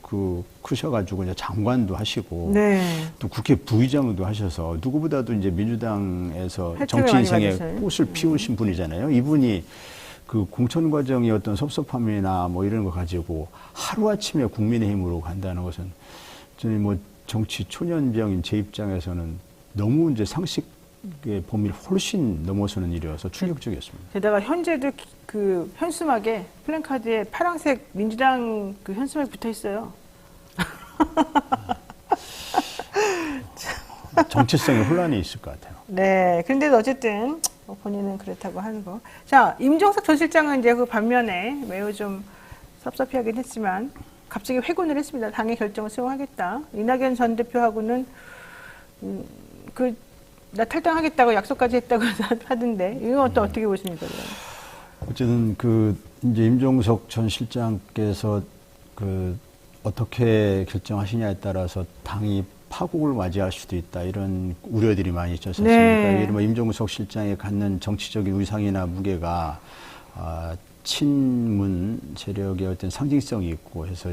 크셔가지고 이제 장관도 하시고, 네. 또 국회 부의장도 하셔서 누구보다도 이제 민주당에서 혜택을 정치 많이 인생에 받으셔요. 꽃을 피우신 분이잖아요. 이분이 그 공천 과정의 어떤 섭섭함이나 뭐 이런 거 가지고 하루아침에 국민의힘으로 간다는 것은 저는 뭐 정치 초년병인 제 입장에서는 너무 이제 상식의 범위를 훨씬 넘어서는 일이어서 충격적이었습니다. 게다가 현재도 그 현수막에 플랜카드에 파란색 민주당 그 현수막이 붙어 있어요. 정체성에 혼란이 있을 것 같아요. 네. 그런데 어쨌든 본인은 그렇다고 하는 거. 자, 임종석 전 실장은 이제 그 반면에 매우 좀 섭섭해하긴 했지만 갑자기 회군을 했습니다. 당의 결정을 수용하겠다. 이낙연 전 대표하고는 나 탈당하겠다고 약속까지 했다고 하던데, 이건 또 어떻게 보십니까? 어쨌든 이제 임종석 전 실장께서 어떻게 결정하시냐에 따라서 당이 파국을 맞이할 수도 있다, 이런 우려들이 많이 있지 않습니까? 네. 예를 들면 임종석 실장이 갖는 정치적인 위상이나 무게가 친문 세력의 어떤 상징성이 있고 해서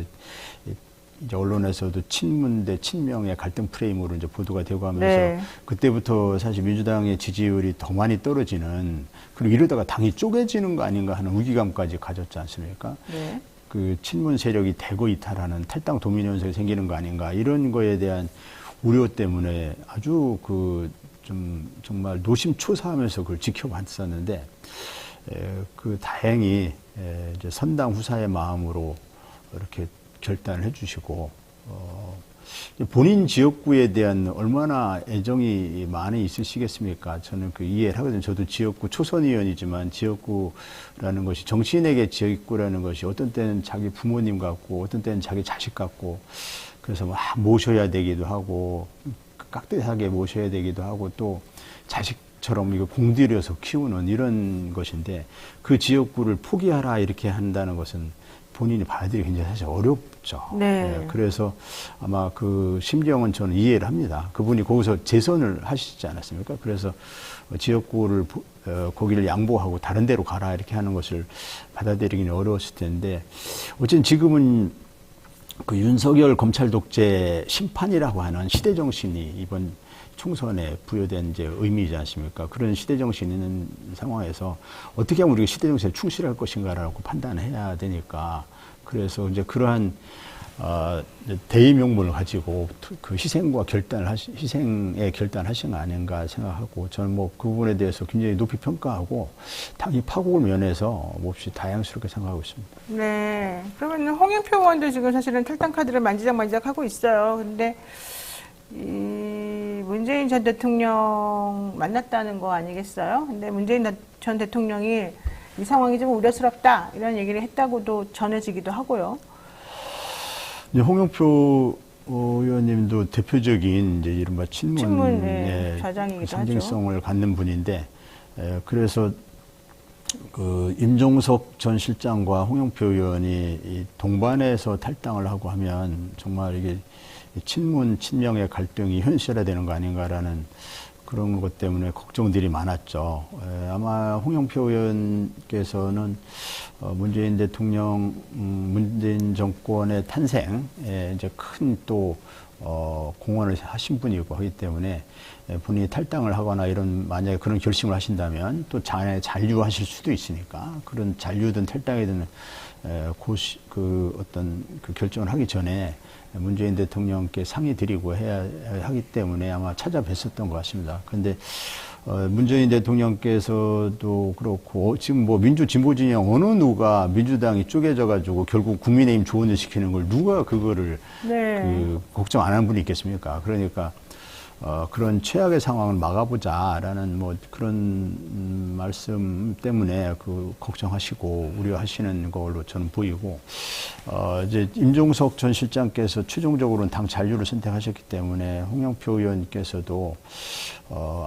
이제 언론에서도 친문 대 친명의 갈등 프레임으로 이제 보도가 되고 하면서, 네. 그때부터 사실 민주당의 지지율이 더 많이 떨어지는, 그리고 이러다가 당이 쪼개지는 거 아닌가 하는 위기감까지 가졌지 않습니까? 네. 그 친문 세력이 대거 이탈하는 탈당 도민 현상이 생기는 거 아닌가, 이런 거에 대한 우려 때문에 아주 정말 노심초사하면서 그걸 지켜봤었는데, 다행히 이제 선당 후사의 마음으로 이렇게 결단을 해주시고, 본인 지역구에 대한 얼마나 애정이 많이 있으시겠습니까? 저는 이해를 하거든요. 저도 지역구 초선 의원이지만 지역구라는 것이, 정치인에게 지역구라는 것이 어떤 때는 자기 부모님 같고 어떤 때는 자기 자식 같고, 그래서 막 모셔야 되기도 하고 깍듯하게 모셔야 되기도 하고, 또 자식처럼 이거 공들여서 키우는 이런 것인데, 그 지역구를 포기하라 이렇게 한다는 것은 본인이 받아들이기 굉장히 사실 어렵죠. 네. 그래서 아마 그 심정은 저는 이해를 합니다. 그분이 거기서 재선을 하시지 않았습니까? 그래서 지역구를 거기를 양보하고 다른 데로 가라 이렇게 하는 것을 받아들이기는 어려웠을 텐데, 어쨌든 지금은 그 윤석열 검찰 독재 심판이라고 하는 시대 정신이 이번 총선에 부여된 이제 의미이지 않습니까? 그런 시대 정신이 있는 상황에서 어떻게 하면 우리가 시대 정신에 충실할 것인가라고 판단해야 되니까 그래서 이제 그러한 대의 명분을 가지고 그 희생의 결단을 하신 거 아닌가 생각하고 저는 뭐 그 부분에 대해서 굉장히 높이 평가하고 당이 파국을 면해서 몹시 다양스럽게 생각하고 있습니다. 네. 그러면 홍영표 의원도 지금 사실은 탈당 카드를 만지작 하고 있어요. 근데 이 문재인 전 대통령 만났다는 거 아니겠어요? 근데 문재인 전 대통령이 이 상황이 좀 우려스럽다 이런 얘기를 했다고도 전해지기도 하고요. 이제 홍영표 의원님도 대표적인 이제 이른바 친문의 좌장이기도 상징성을 갖는 분인데, 그래서 그 임종석 전 실장과 홍영표 의원이 이 동반해서 탈당을 하고 하면 정말 이게 친문 친명의 갈등이 현실화되는 거 아닌가라는 그런 것 때문에 걱정들이 많았죠. 아마 홍영표 의원께서는 문재인 대통령, 문재인 정권의 탄생에 이제 큰 또 공헌을 하신 분이고 하기 때문에 본인이 탈당을 하거나 이런 만약에 그런 결심을 하신다면 또 잔류하실 수도 있으니까 그런 잔류든 탈당이든 그 어떤 그 결정을 하기 전에 문재인 대통령께 상의 드리고 해야 하기 때문에 아마 찾아뵀었던 것 같습니다. 그런데 문재인 대통령께서도 그렇고 지금 뭐 민주 진보 진영 어느 누가 민주당이 쪼개져 가지고 결국 국민의힘 조언을 시키는 걸 누가 그거를 그 걱정 안 하는 분이 있겠습니까? 그러니까 그런 최악의 상황을 막아보자라는 뭐 그런 말씀 때문에 그 걱정하시고 우려하시는 걸로 저는 보이고, 이제 임종석 전 실장께서 최종적으로는 당 잔류를 선택하셨기 때문에 홍영표 의원께서도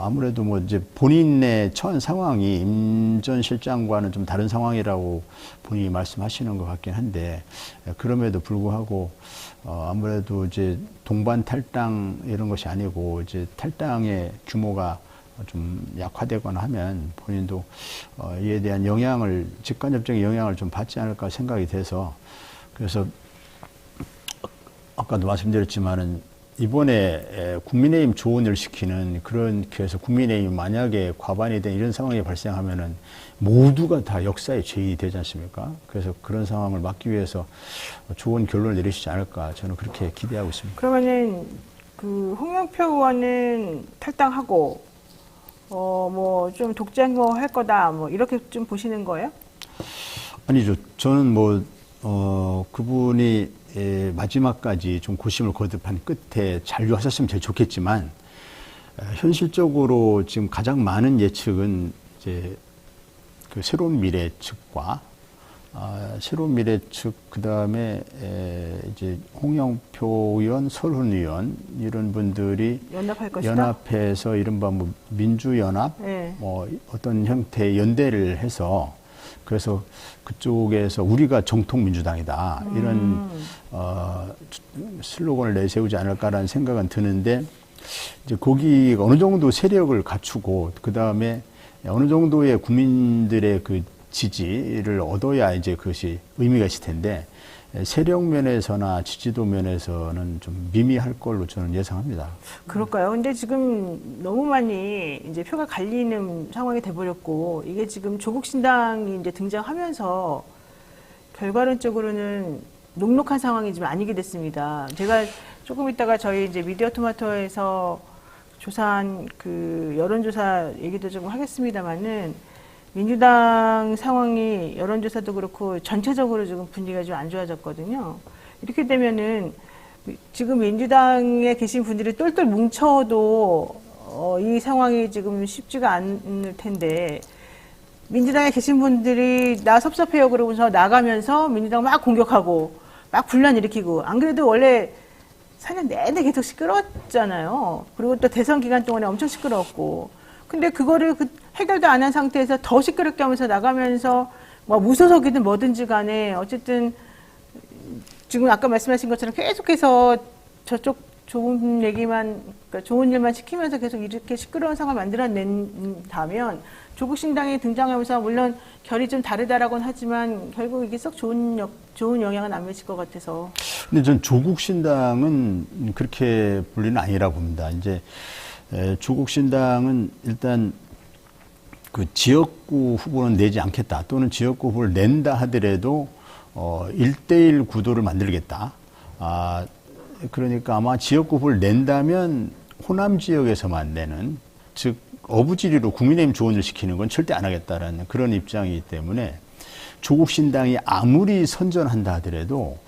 아무래도 뭐 이제 본인의 처한 상황이 임 전 실장과는 좀 다른 상황이라고 본인이 말씀하시는 것 같긴 한데, 그럼에도 불구하고 아무래도 이제 동반 탈당 이런 것이 아니고 이제 탈당의 규모가 좀 약화되거나 하면 본인도 이에 대한 영향을, 직간접적인 영향을 좀 받지 않을까 생각이 돼서, 그래서 아까도 말씀드렸지만은 이번에 국민의힘 조언을 시키는 그런, 그래서 국민의힘 만약에 과반이 된 이런 상황이 발생하면은 모두가 다 역사의 죄인이 되지 않습니까? 그래서 그런 상황을 막기 위해서 좋은 결론을 내리시지 않을까 저는 그렇게 기대하고 있습니다. 그러면은 그 홍영표 의원은 탈당하고 뭐 좀 독재 행보할 거다 뭐 이렇게 좀 보시는 거예요? 아니죠. 저는 뭐 그분이 마지막까지 좀 고심을 거듭한 끝에 잔류하셨으면 제일 좋겠지만, 현실적으로 지금 가장 많은 예측은 이제 그 새로운 미래 측과 새로운 미래 측, 그 다음에 이제 홍영표 의원, 설훈 의원 이런 분들이 연합할 것이다. 연합해서 이른바 뭐 민주연합, 뭐 어떤 형태의 연대를 해서, 그래서 그쪽에서 우리가 정통 민주당이다 이런 슬로건을 내세우지 않을까라는 생각은 드는데, 이제 거기가 어느 정도 세력을 갖추고 그 다음에 어느 정도의 국민들의 그 지지를 얻어야 이제 그것이 의미가 있을 텐데, 세력 면에서나 지지도 면에서는 좀 미미할 걸로 저는 예상합니다. 그럴까요? 근데 지금 너무 많이 이제 표가 갈리는 상황이 돼버렸고, 이게 지금 조국 신당이 이제 등장하면서 결과론적으로는 녹록한 상황이 좀 아니게 됐습니다. 제가 조금 있다가 저희 이제 미디어 토마토에서 조사한 그 여론조사 얘기도 좀 하겠습니다만은, 민주당 상황이 여론조사도 그렇고 전체적으로 지금 분위기가 좀 안 좋아졌거든요. 이렇게 되면은 지금 민주당에 계신 분들이 똘똘 뭉쳐도 이 상황이 지금 쉽지가 않을 텐데, 민주당에 계신 분들이 나 섭섭해요 그러고서 나가면서 민주당 막 공격하고 막 분란 일으키고, 안 그래도 원래 4년 내내 계속 시끄러웠잖아요. 그리고 또 대선 기간 동안에 엄청 시끄러웠고, 근데 그거를 해결도 안 한 상태에서 더 시끄럽게 하면서 나가면서 뭐 무소속이든 뭐든지 간에 어쨌든 지금 아까 말씀하신 것처럼 계속해서 저쪽 좋은 얘기만, 그러니까 좋은 일만 시키면서 계속 이렇게 시끄러운 상황을 만들어낸다면 조국 신당이 등장하면서 물론 결이 좀 다르다라고는 하지만 결국 이게 썩 좋은 영향은 안 미칠 것 같아서. 근데 전 조국 신당은 그렇게 분리는 아니라고 봅니다. 이제 조국 신당은 일단 그 지역구 후보는 내지 않겠다, 또는 지역구 후보를 낸다 하더라도 1대1 구도를 만들겠다. 그러니까 아마 지역구 후보를 낸다면 호남 지역에서만 내는, 즉 어부지리로 국민의힘 조언을 시키는 건 절대 안 하겠다라는 그런 입장이기 때문에 조국 신당이 아무리 선전한다 하더라도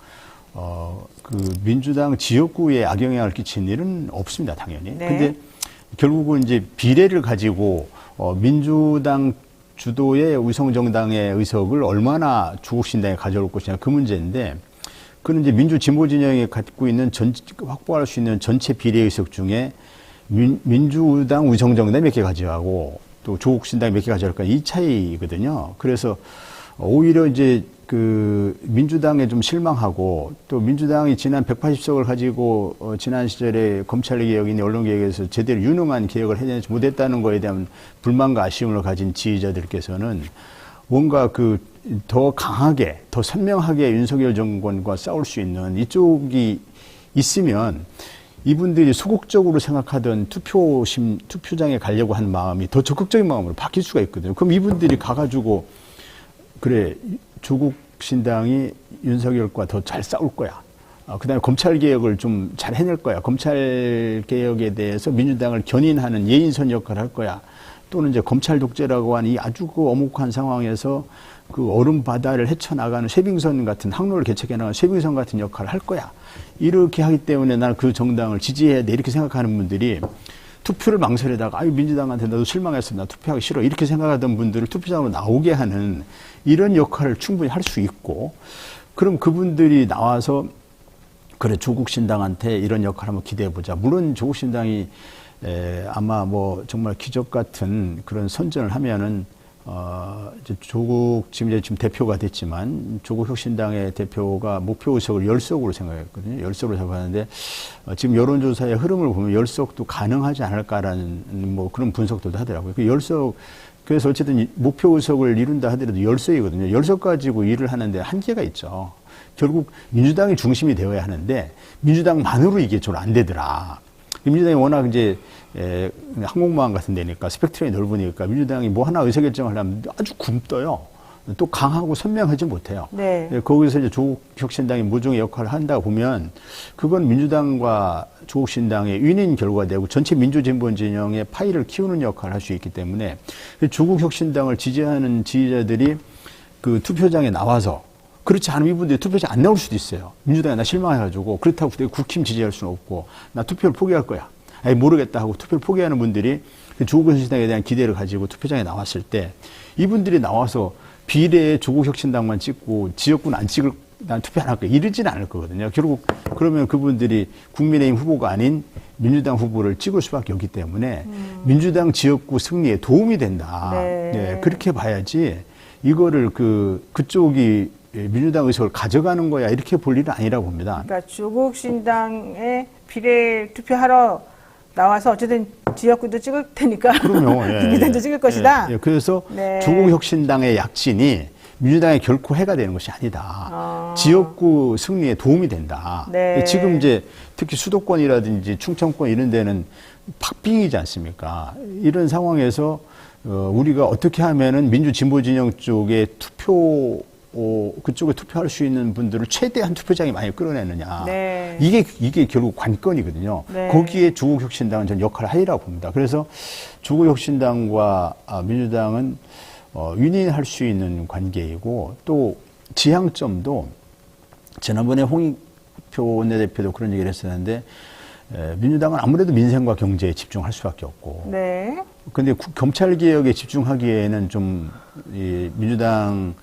그 민주당 지역구에 악영향을 끼친 일은 없습니다, 당연히. 네. 근데 결국은 이제 비례를 가지고 민주당 주도의 위성정당의 의석을 얼마나 조국 신당에 가져올 것이냐, 그 문제인데, 그는 이제 민주 진보 진영이 갖고 있는 확보할 수 있는 전체 비례 의석 중에 민주당 위성정당이 몇 개 가져가고 또 조국 신당이 몇 개 가져갈까, 이 차이거든요. 그래서 오히려 이제 그 민주당에 좀 실망하고, 또 민주당이 지난 180석을 가지고 지난 시절에 검찰개혁이나 언론개혁에서 제대로 유능한 개혁을 해내지 못했다는 거에 대한 불만과 아쉬움을 가진 지지자들께서는 뭔가 그 더 강하게, 더 선명하게 윤석열 정권과 싸울 수 있는 이쪽이 있으면 이분들이 소극적으로 생각하던 투표장에 가려고 하는 마음이 더 적극적인 마음으로 바뀔 수가 있거든요. 그럼 이분들이 가가지고 그래, 조국 신당이 윤석열과 더 잘 싸울 거야. 그다음에 검찰개혁을 좀 잘 해낼 거야. 검찰개혁에 대해서 민주당을 견인하는 예인선 역할을 할 거야. 또는 이제 검찰 독재라고 하는 이 아주 그 엄혹한 상황에서 그 얼음 바다를 헤쳐나가는 쇄빙선 같은, 항로를 개척해 나가는 쇄빙선 같은 역할을 할 거야. 이렇게 하기 때문에 나는 그 정당을 지지해야 돼, 이렇게 생각하는 분들이 투표를 망설이다가 아유 민주당한테 나도 실망했어, 나 투표하기 싫어, 이렇게 생각하던 분들을 투표장으로 나오게 하는 이런 역할을 충분히 할 수 있고, 그럼 그분들이 나와서 그래, 조국 신당한테 이런 역할 한번 기대해 보자. 물론 조국 신당이 아마 뭐 정말 기적 같은 그런 선전을 하면은 이제 조국 지금 대표가 됐지만 조국 혁신당의 대표가 목표 의석을 10석으로 생각했거든요. 10석으로 생각하는데 지금 여론조사의 흐름을 보면 10석도 가능하지 않을까라는 뭐 그런 분석도 하더라고요. 그 10석, 그래서 어쨌든 목표 의석을 이룬다 하더라도 10석이거든요. 10석 가지고 일을 하는데 한계가 있죠. 결국 민주당이 중심이 되어야 하는데 민주당만으로 이게 좀 안 되더라. 민주당이 워낙 이제 항공모함 같은 데니까 스펙트럼이 넓으니까 민주당이 뭐 하나 의사결정을 하려면 아주 굶떠요. 또 강하고 선명하지 못해요. 네. 거기서 이제 조국 혁신당이 모종의 역할을 한다 보면 그건 민주당과 조국 신당의 윈인 결과가 되고 전체 민주진보 진영의 파이를 키우는 역할을 할 수 있기 때문에 조국 혁신당을 지지하는 지지자들이 그 투표장에 나와서, 그렇지 않으면 이분들이 투표장에 안 나올 수도 있어요. 민주당에 나 실망해가지고 그렇다고 내가 국힘 지지할 수는 없고 나 투표를 포기할 거야. 아니 모르겠다 하고 투표를 포기하는 분들이 조국 혁신당에 대한 기대를 가지고 투표장에 나왔을 때 이분들이 나와서 비례에 조국 혁신당만 찍고 지역구는 안 찍을, 난 투표 안 할 거야, 이러지는 않을 거거든요. 결국 그러면 그분들이 국민의힘 후보가 아닌 민주당 후보를 찍을 수밖에 없기 때문에 민주당 지역구 승리에 도움이 된다. 네. 네, 그렇게 봐야지 이거를 그쪽이 민주당 의석을 가져가는 거야, 이렇게 볼 일은 아니라고 봅니다. 그러니까 조국 신당에 비례 투표하러 나와서 어쨌든 지역구도 찍을 테니까 국민의힘도 찍을 것이다. 그래서 네. 조국 혁신당의 약진이 민주당에 결코 해가 되는 것이 아니다. 지역구 승리에 도움이 된다. 네. 지금 이제 특히 수도권이라든지 충청권 이런 데는 박빙이지 않습니까? 이런 상황에서 우리가 어떻게 하면은 민주 진보 진영 쪽에 그쪽에 투표할 수 있는 분들을 최대한 투표장에 많이 끌어내느냐. 네. 이게 결국 관건이거든요. 네. 거기에 조국 혁신당은 전 역할을 하리라고 봅니다. 그래서 조국 혁신당과 민주당은 윈윈할 수 있는 관계이고, 또 지향점도 지난번에 홍익표 원내대표도 그런 얘기를 했었는데, 민주당은 아무래도 민생과 경제에 집중할 수밖에 없고, 네. 근데 검찰개혁에 집중하기에는 좀 민주당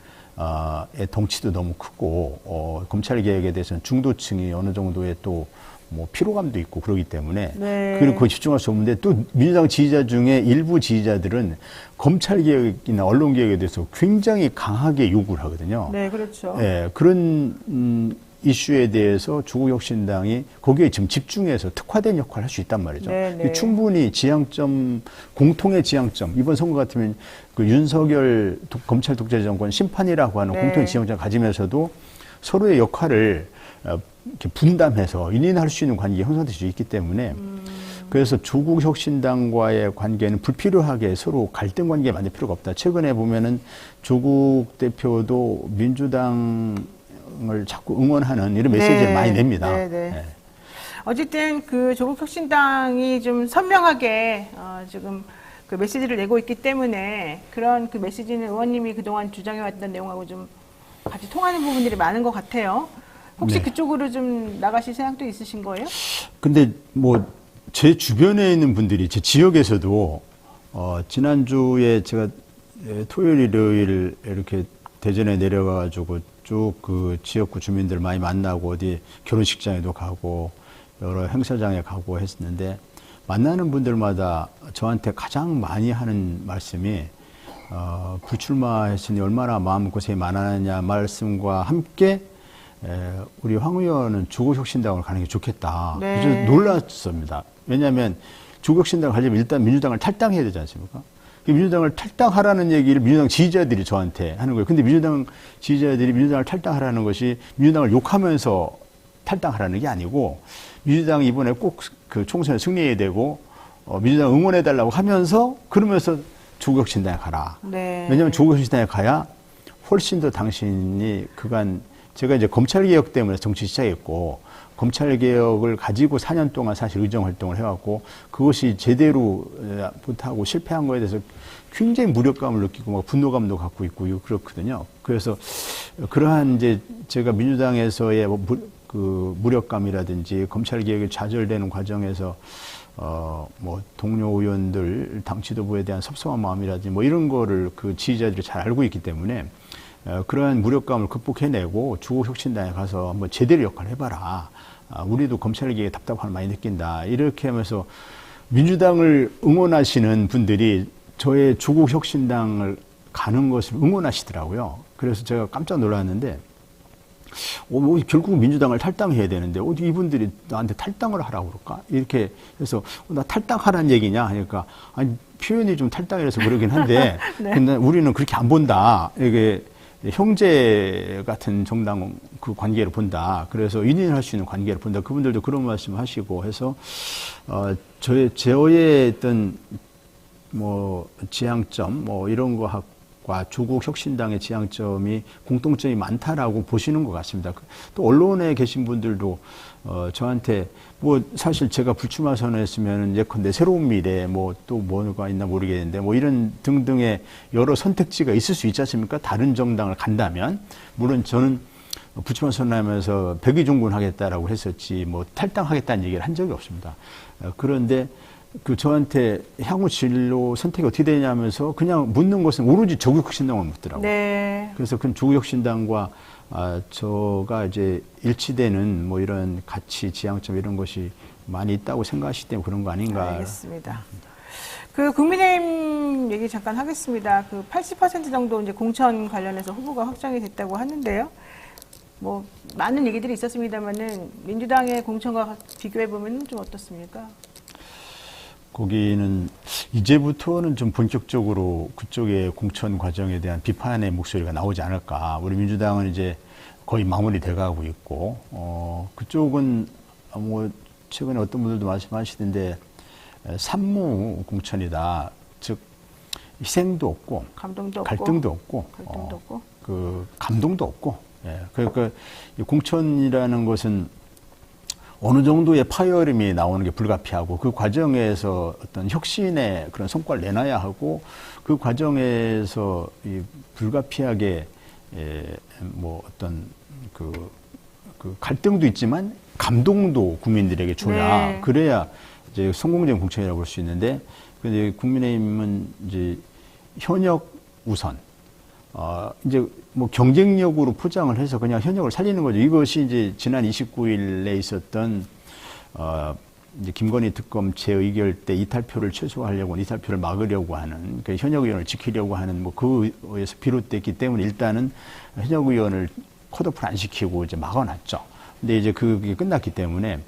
의 덩치도 너무 크고 검찰개혁에 대해서는 중도층이 어느 정도의 또 뭐 피로감도 있고 그러기 때문에 네. 그리고 거기 집중할 수 없는데, 또 민주당 지지자 중에 일부 지지자들은 검찰개혁이나 언론개혁에 대해서 굉장히 강하게 요구를 하거든요. 네, 그렇죠. 예, 그런 이슈에 대해서 조국혁신당이 거기에 지금 집중해서 특화된 역할을 할 수 있단 말이죠. 네네. 충분히 지향점, 공통의 지향점, 이번 선거 같으면 그 윤석열 검찰 독재 정권 심판이라고 하는 네. 공통의 지향점을 가지면서도 서로의 역할을 이렇게 분담해서 인인할 수 있는 관계가 형성될 수 있기 때문에 그래서 조국 혁신당과의 관계는 불필요하게 서로 갈등 관계 만들 필요가 없다. 최근에 보면은 조국 대표도 민주당을 자꾸 응원하는 이런 메시지를 네. 많이 냅니다. 네, 네. 네. 어쨌든 그 조국 혁신당이 좀 선명하게 지금 그 메시지를 내고 있기 때문에 그런 그 메시지는 의원님이 그동안 주장해왔던 내용하고 좀 같이 통하는 부분들이 많은 것 같아요. 혹시 네. 그쪽으로 좀 나가실 생각도 있으신 거예요? 근데 뭐 제 주변에 있는 분들이 제 지역에서도 지난주에 제가 토요일, 일요일 이렇게 대전에 내려가가지고 쭉 그 지역구 주민들 많이 만나고 어디 결혼식장에도 가고 여러 행사장에 가고 했었는데 만나는 분들마다 저한테 가장 많이 하는 말씀이 불출마했으니 얼마나 마음고생이 많았냐 말씀과 함께 우리 황 의원은 조국혁신당으로 가는 게 좋겠다. 네. 그래서 놀랐습니다. 왜냐하면 조국혁신당을 가려면 일단 민주당을 탈당해야 되지 않습니까? 민주당을 탈당하라는 얘기를 민주당 지지자들이 저한테 하는 거예요. 근데 민주당 지지자들이 민주당을 탈당하라는 것이 민주당을 욕하면서 탈당하라는 게 아니고 민주당이 이번에 꼭 그 총선에 승리해야 되고 민주당 응원해달라고 하면서 그러면서 조국혁신당에 가라. 네. 왜냐하면 조국혁신당에 가야 훨씬 더 당신이 그간 제가 이제 검찰개혁 때문에 정치 시작했고 검찰개혁을 가지고 4년 동안 사실 의정활동을 해왔고 그것이 제대로 못하고 실패한 거에 대해서 굉장히 무력감을 느끼고 막 분노감도 갖고 있고 그렇거든요. 그래서 그러한 이제 제가 민주당에서의 그 무력감이라든지 검찰개혁이 좌절되는 과정에서 뭐 동료 의원들 당 지도부에 대한 섭섭한 마음이라든지 뭐 이런 거를 그 지지자들이 잘 알고 있기 때문에 그러한 무력감을 극복해내고 조국혁신당에 가서 한번 제대로 역할을 해봐라. 우리도 검찰개혁에 답답함을 많이 느낀다. 이렇게 하면서 민주당을 응원하시는 분들이 저의 조국혁신당을 가는 것을 응원하시더라고요. 그래서 제가 깜짝 놀랐는데 뭐 결국 민주당을 탈당해야 되는데 어디 이분들이 나한테 탈당을 하라고 그럴까? 이렇게 해서 나 탈당하라는 얘기냐 하니까 아니 표현이 좀 탈당이라서 그러긴 한데 네. 근데 우리는 그렇게 안 본다. 이게 형제 같은 정당 그 관계를 본다. 그래서 인인할 수 있는 관계를 본다. 그분들도 그런 말씀 하시고 해서 저의 어떤 뭐 지향점 뭐 이런 거와 조국 혁신당의 지향점이 공통점이 많다라고 보시는 것 같습니다. 또 언론에 계신 분들도 저한테 뭐 사실 제가 불출마 선언했으면 예컨대 새로운 미래 뭐 또 뭐가 있나 모르겠는데 뭐 이런 등등의 여러 선택지가 있을 수 있지 않습니까? 다른 정당을 간다면 물론 저는 불출마 선언하면서 백의종군하겠다라고 했었지 뭐 탈당하겠다는 얘기를 한 적이 없습니다. 그런데 그 저한테 향후 진로 선택이 어떻게 되냐면서 그냥 묻는 것은 오로지 조국혁신당을 묻더라고요. 네. 그래서 그 조국혁신당과 저가 이제 일치되는 뭐 이런 가치, 지향점 이런 것이 많이 있다고 생각하시기 때문에 그런 거 아닌가. 알겠습니다. 그 국민의힘 얘기 잠깐 하겠습니다. 그 80% 정도 이제 공천 관련해서 후보가 확정이 됐다고 하는데요. 뭐 많은 얘기들이 있었습니다만은 민주당의 공천과 비교해 보면 좀 어떻습니까? 거기는 이제부터는 좀 본격적으로 그쪽의 공천 과정에 대한 비판의 목소리가 나오지 않을까. 우리 민주당은 이제 거의 마무리돼 가고 있고, 그쪽은 뭐 최근에 어떤 분들도 말씀하시던데 산무 공천이다. 즉 희생도 없고, 감동도 없고, 갈등도 없고, 갈등도 없고, 그 감동도 없고. 예. 그러니까 이 공천이라는 것은 어느 정도의 파열음이 나오는 게 불가피하고 그 과정에서 어떤 혁신의 그런 성과를 내놔야 하고 그 과정에서 이 불가피하게 뭐 어떤 그 갈등도 있지만 감동도 국민들에게 줘야 네. 그래야 이제 성공적인 공천이라고 볼 수 있는데 근데 국민의힘은 이제 현역 우선 이제 뭐 경쟁력으로 포장을 해서 그냥 현역을 살리는 거죠. 이것이 이제 지난 29일에 있었던 이제 김건희 특검 재의결 때 이탈표를 최소화하려고 이탈표를 막으려고 하는 그 현역 의원을 지키려고 하는 뭐 그에서 비롯됐기 때문에 일단은 현역 의원을 컷오프를 안 시키고 이제 막아놨죠. 근데 이제 그게 끝났기 때문에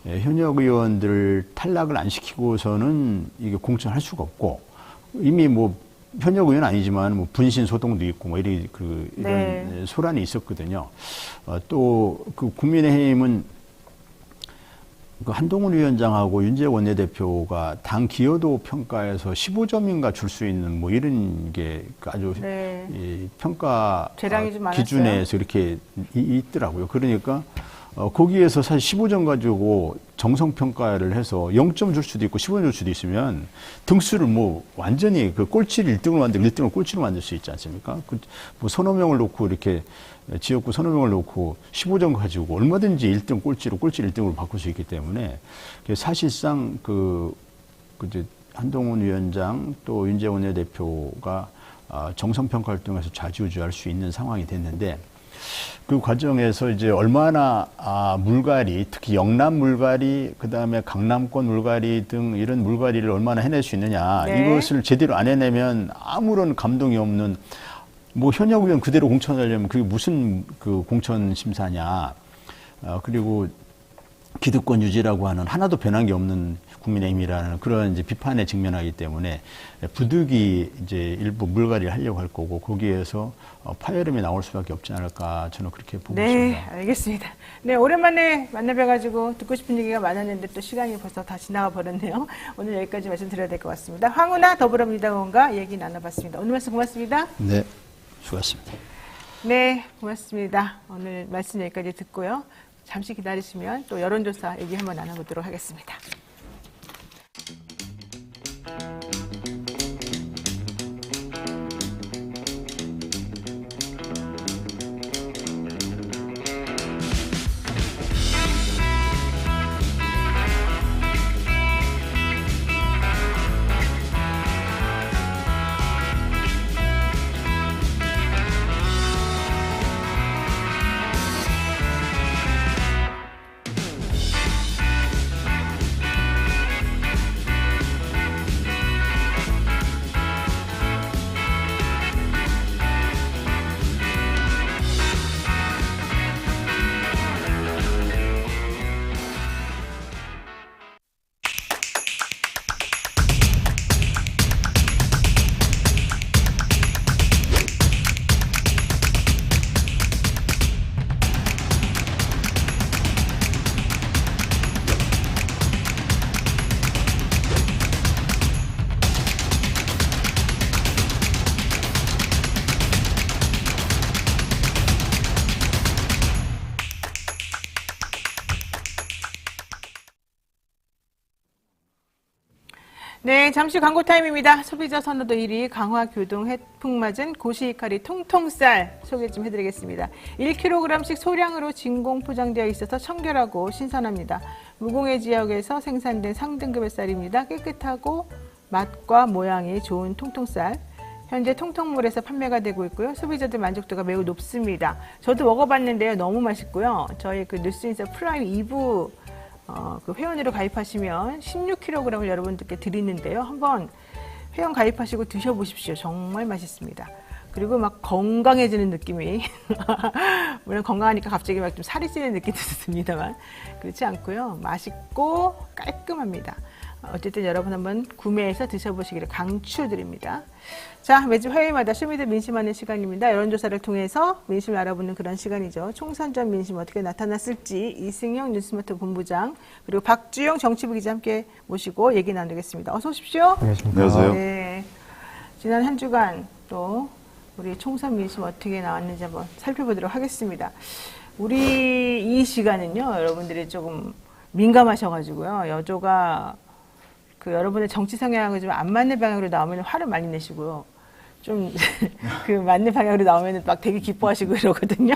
현역 의원들 탈락을 안 시키고서는 이게 공천할 수가 없고 이미 뭐 현역 의원 아니지만 뭐 분신 소동도 있고 뭐 이런 네. 소란이 있었거든요. 또 그 국민의힘은 그 한동훈 위원장하고 윤재욱 원내대표가 당 기여도 평가에서 15점인가 줄 수 있는 뭐 이런 게 아주 네. 이 평가 재량이 좀 많았어요. 기준에서 이렇게 있더라고요. 그러니까 거기에서 사실 15점 가지고 정성평가를 해서 0점 줄 수도 있고 15점 줄 수도 있으면 등수를 뭐 완전히 그 꼴찌를 1등으로 만들고 1등을 꼴찌로 만들 수 있지 않습니까? 뭐 서너 명을 놓고 이렇게 지역구 서너 명을 놓고 15점 가지고 얼마든지 1등 꼴찌로 꼴찌 1등으로 바꿀 수 있기 때문에 사실상 이제 한동훈 위원장 또 윤재욱 원내대표가 정성평가를 통해서 좌지우지할 수 있는 상황이 됐는데 그 과정에서 이제 얼마나 물갈이, 특히 영남 물갈이, 그 다음에 강남권 물갈이 등 이런 물갈이를 얼마나 해낼 수 있느냐. 네. 이것을 제대로 안 해내면 아무런 감동이 없는 뭐 현역 의원 그대로 공천하려면 그게 무슨 그 공천 심사냐. 그리고 기득권 유지라고 하는 하나도 변한 게 없는 국민의힘이라는 그런 이제 비판에 직면하기 때문에 부득이 이제 일부 물갈이를 하려고 할 거고 거기에서 파열음이 나올 수밖에 없지 않을까 저는 그렇게 보고 네, 있습니다. 알겠습니다. 네, 오랜만에 만나뵈가지고 듣고 싶은 얘기가 많았는데 또 시간이 벌써 다 지나가 버렸네요. 오늘 여기까지 말씀드려야 될 것 같습니다. 황운하 더불어민주당원과 얘기 나눠봤습니다. 오늘 말씀 고맙습니다. 네, 수고하셨습니다. 네, 고맙습니다. 오늘 말씀 여기까지 듣고요. 잠시 기다리시면 또 여론조사 얘기 한번 나눠보도록 하겠습니다. 네, 잠시 광고 타임입니다. 소비자 선호도 1위 강화 교동 해풍 맞은 고시이카리 통통쌀 소개 좀 해드리겠습니다. 1kg씩 소량으로 진공 포장되어 있어서 청결하고 신선합니다. 무공해 지역에서 생산된 상등급의 쌀입니다. 깨끗하고 맛과 모양이 좋은 통통쌀. 현재 통통몰에서 판매가 되고 있고요. 소비자들 만족도가 매우 높습니다. 저도 먹어봤는데요. 너무 맛있고요. 저희 그 뉴스인사 프라임 2부 그 회원으로 가입하시면 16kg을 여러분들께 드리는데요. 한번 회원 가입하시고 드셔보십시오. 정말 맛있습니다. 그리고 막 건강해지는 느낌이 물론 건강하니까 갑자기 막 좀 살이 찌는 느낌도 듭니다만 그렇지 않고요. 맛있고 깔끔합니다. 어쨌든 여러분 한번 구매해서 드셔보시기를 강추드립니다. 자, 매주 화요일마다 쇼미더 민심하는 시간입니다. 여론조사를 통해서 민심을 알아보는 그런 시간이죠. 총선 전 민심 어떻게 나타났을지 이승영 뉴스모터 본부장 그리고 박주영 정치부 기자 함께 모시고 얘기 나누겠습니다. 어서 오십시오. 안녕하세요. 네, 지난 한 주간 또 우리 총선 민심 어떻게 나왔는지 한번 살펴보도록 하겠습니다. 우리 이 시간은요, 여러분들이 조금 민감하셔가지고요, 여조가 그 여러분의 정치 성향을 좀 안 맞는 방향으로 나오면 화를 많이 내시고요. 좀 그 맞는 방향으로 나오면 막 되게 기뻐하시고 이러거든요.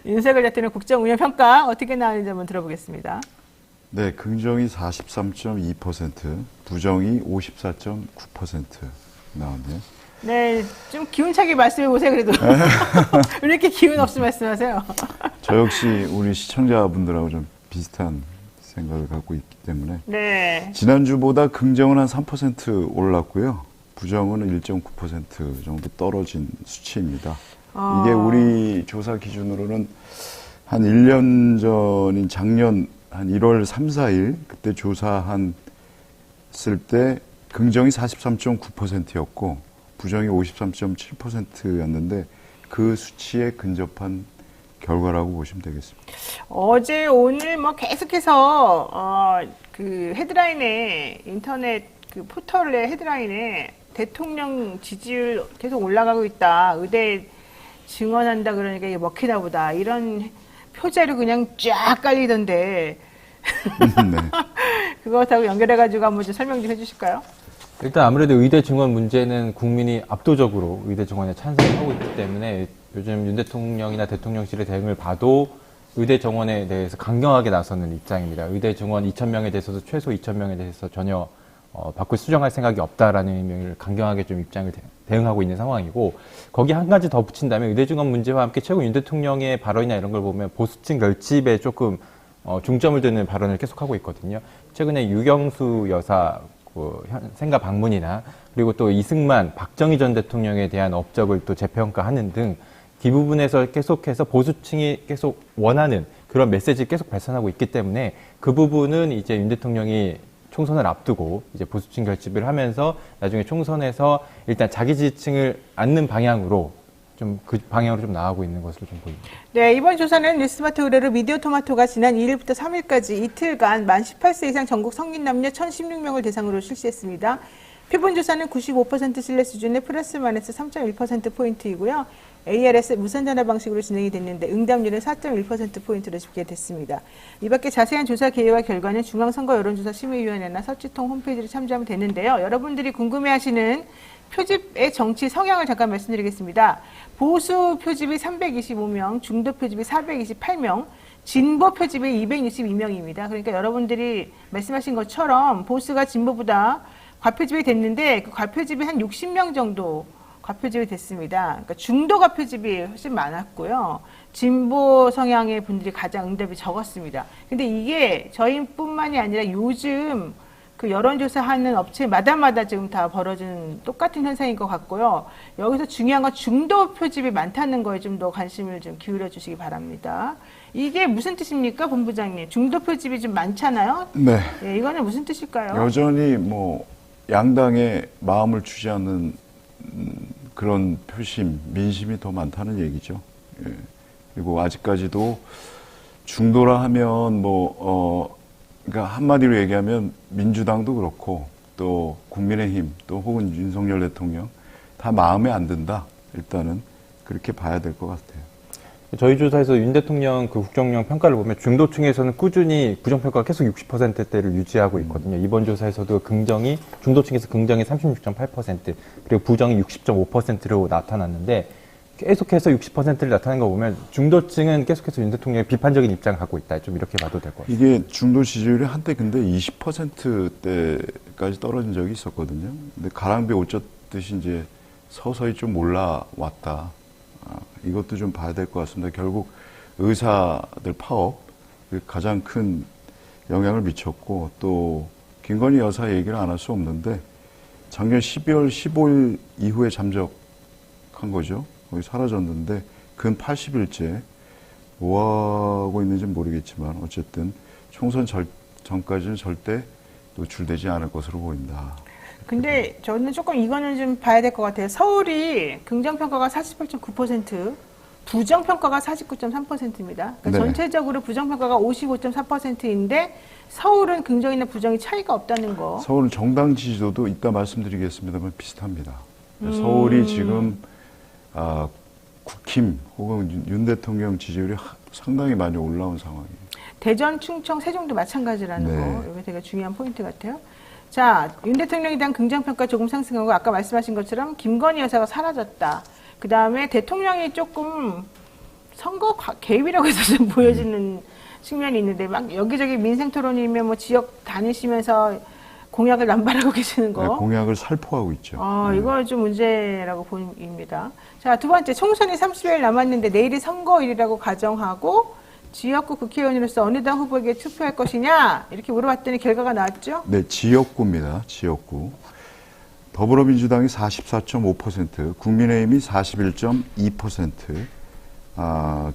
윤석열 대통령 국정 운영 평가 어떻게 나왔는지 한번 들어보겠습니다. 네, 긍정이 43.2%, 부정이 54.9% 나왔네요. 네, 좀 기운차게 말씀해 보세요. 그래도 왜 이렇게 기운 없이 말씀하세요? 저 역시 우리 시청자분들하고 좀 비슷한 생각을 갖고 있기 때문에 네. 지난주보다 긍정은 한 3% 올랐고요. 부정은 1.9% 정도 떨어진 수치입니다. 이게 우리 조사 기준으로는 한 1년 전인 작년 한 1월 3, 4일 그때 조사한 쓸 때 긍정이 43.9%였고 부정이 53.7%였는데 그 수치에 근접한 결과라고 보시면 되겠습니다. 어제 오늘 뭐 계속해서 그 헤드라인에 인터넷 그 포털의 헤드라인에 대통령 지지율 계속 올라가고 있다. 의대 증언한다 그러니까 이게 먹히나 보다. 이런 표제로 그냥 쫙 깔리던데. 네. 그것하고 연결해가지고 한번 좀 설명 좀 해주실까요? 일단 아무래도 의대 증원 문제는 국민이 압도적으로 의대 증원에 찬성하고 있기 때문에 요즘 윤 대통령이나 대통령실의 대응을 봐도 의대 정원에 대해서 강경하게 나서는 입장입니다. 의대 증원 2,000명에 대해서도 최소 2,000명에 대해서 전혀 바꿀 수정할 생각이 없다라는 의미를 강경하게 좀 입장을 대응하고 있는 상황이고 거기 한 가지 더 붙인다면 의대 증원 문제와 함께 최근 윤 대통령의 발언이나 이런 걸 보면 보수층 결집에 조금 중점을 두는 발언을 계속하고 있거든요. 최근에 유경수 여사 생가 방문이나 그리고 또 이승만, 박정희 전 대통령에 대한 업적을 또 재평가하는 등 이 부분에서 계속해서 보수층이 계속 원하는 그런 메시지를 계속 발산하고 있기 때문에 그 부분은 이제 윤 대통령이 총선을 앞두고 이제 보수층 결집을 하면서 나중에 총선에서 일단 자기 지지층을 앉는 방향으로 좀 그 방향으로 좀 나아가고 있는 것으로 좀 보입니다. 네, 이번 조사는 뉴스마트 의뢰로 미디어 토마토가 지난 2일부터 3일까지 이틀간 만 18세 이상 전국 성인 남녀 1,016명을 대상으로 실시했습니다. 표본 조사는 95% 신뢰 수준의 플러스 마이너스 3.1%포인트이고요. ARS 무선 전화 방식으로 진행이 됐는데 응답률은 4.1%포인트로 집계됐습니다. 이 밖에 자세한 조사 개요와 결과는 중앙선거 여론조사 심의위원회나 서치통 홈페이지를 참조하면 되는데요. 여러분들이 궁금해하시는 표집의 정치 성향을 잠깐 말씀드리겠습니다. 보수 표집이 325명, 중도 표집이 428명, 진보 표집이 262명입니다. 그러니까 여러분들이 말씀하신 것처럼 보수가 진보보다 과표집이 됐는데 그 과표집이 한 60명 정도 과표집이 됐습니다. 그러니까 중도 과표집이 훨씬 많았고요. 진보 성향의 분들이 가장 응답이 적었습니다. 근데 이게 저희뿐만이 아니라 요즘 그 여론조사하는 업체마다 지금 다 벌어지는 똑같은 현상인 것 같고요. 여기서 중요한 건 중도 표집이 많다는 거에 좀 더 관심을 좀 기울여 주시기 바랍니다. 이게 무슨 뜻입니까, 본부장님? 중도 표집이 좀 많잖아요. 네. 네, 이거는 무슨 뜻일까요? 여전히 뭐 양당의 마음을 주지 않는 그런 표심, 민심이 더 많다는 얘기죠. 예. 그리고 아직까지도 중도라 하면 그러니까 한마디로 얘기하면 민주당도 그렇고 또 국민의힘 또 혹은 윤석열 대통령 다 마음에 안 든다. 일단은 그렇게 봐야 될 것 같아요. 저희 조사에서 윤 대통령 그 국정운영 평가를 보면 중도층에서는 꾸준히 부정평가가 계속 60%대를 유지하고 있거든요. 이번 조사에서도 중도층에서 긍정이 36.8% 그리고 부정이 60.5%로 나타났는데 계속해서 60%를 나타낸 거 보면 중도층은 계속해서 윤 대통령의 비판적인 입장을 갖고 있다. 좀 이렇게 봐도 될 것 같아요. 이게 중도 지지율이 한때 근데 20%대까지 떨어진 적이 있었거든요. 근데 가랑비 옷 젖듯이 이제 서서히 좀 올라왔다. 이것도 좀 봐야 될 것 같습니다. 결국 의사들 파업 가장 큰 영향을 미쳤고 또 김건희 여사 얘기를 안 할 수 없는데 작년 12월 15일 이후에 잠적한 거죠. 거기 사라졌는데 근 80일째 뭐 하고 있는지 모르겠지만 어쨌든 총선 전까지는 절대 노출되지 않을 것으로 보인다. 근데 저는 조금 이거는 좀 봐야 될 것 같아요. 서울이 긍정평가가 48.9%, 부정평가가 49.3%입니다. 그러니까 네. 전체적으로 부정평가가 55.4%인데 서울은 긍정이나 부정이 차이가 없다는 거. 서울 정당 지지도도 이따 말씀드리겠습니다만 비슷합니다. 서울이 지금 국힘 혹은 윤 대통령 지지율이 상당히 많이 올라온 상황이에요. 대전, 충청, 세종도 마찬가지라는 네. 거. 이게 되게 중요한 포인트 같아요. 자, 윤 대통령에 대한 긍정평가 조금 상승하고 아까 말씀하신 것처럼 김건희 여사가 사라졌다. 그 다음에 대통령이 조금 선거 개입이라고 해서 좀 보여지는 측면이 있는데 막 여기저기 민생토론이면 뭐 지역 다니시면서 공약을 남발하고 계시는 거. 네, 공약을 살포하고 있죠. 이거 좀 문제라고 보입니다. 자, 두 번째, 총선이 30일 남았는데 내일이 선거일이라고 가정하고 지역구 국회의원으로서 어느 당 후보에게 투표할 것이냐 이렇게 물어봤더니 결과가 나왔죠? 네, 지역구입니다. 지역구. 더불어민주당이 44.5%, 국민의힘이 41.2%,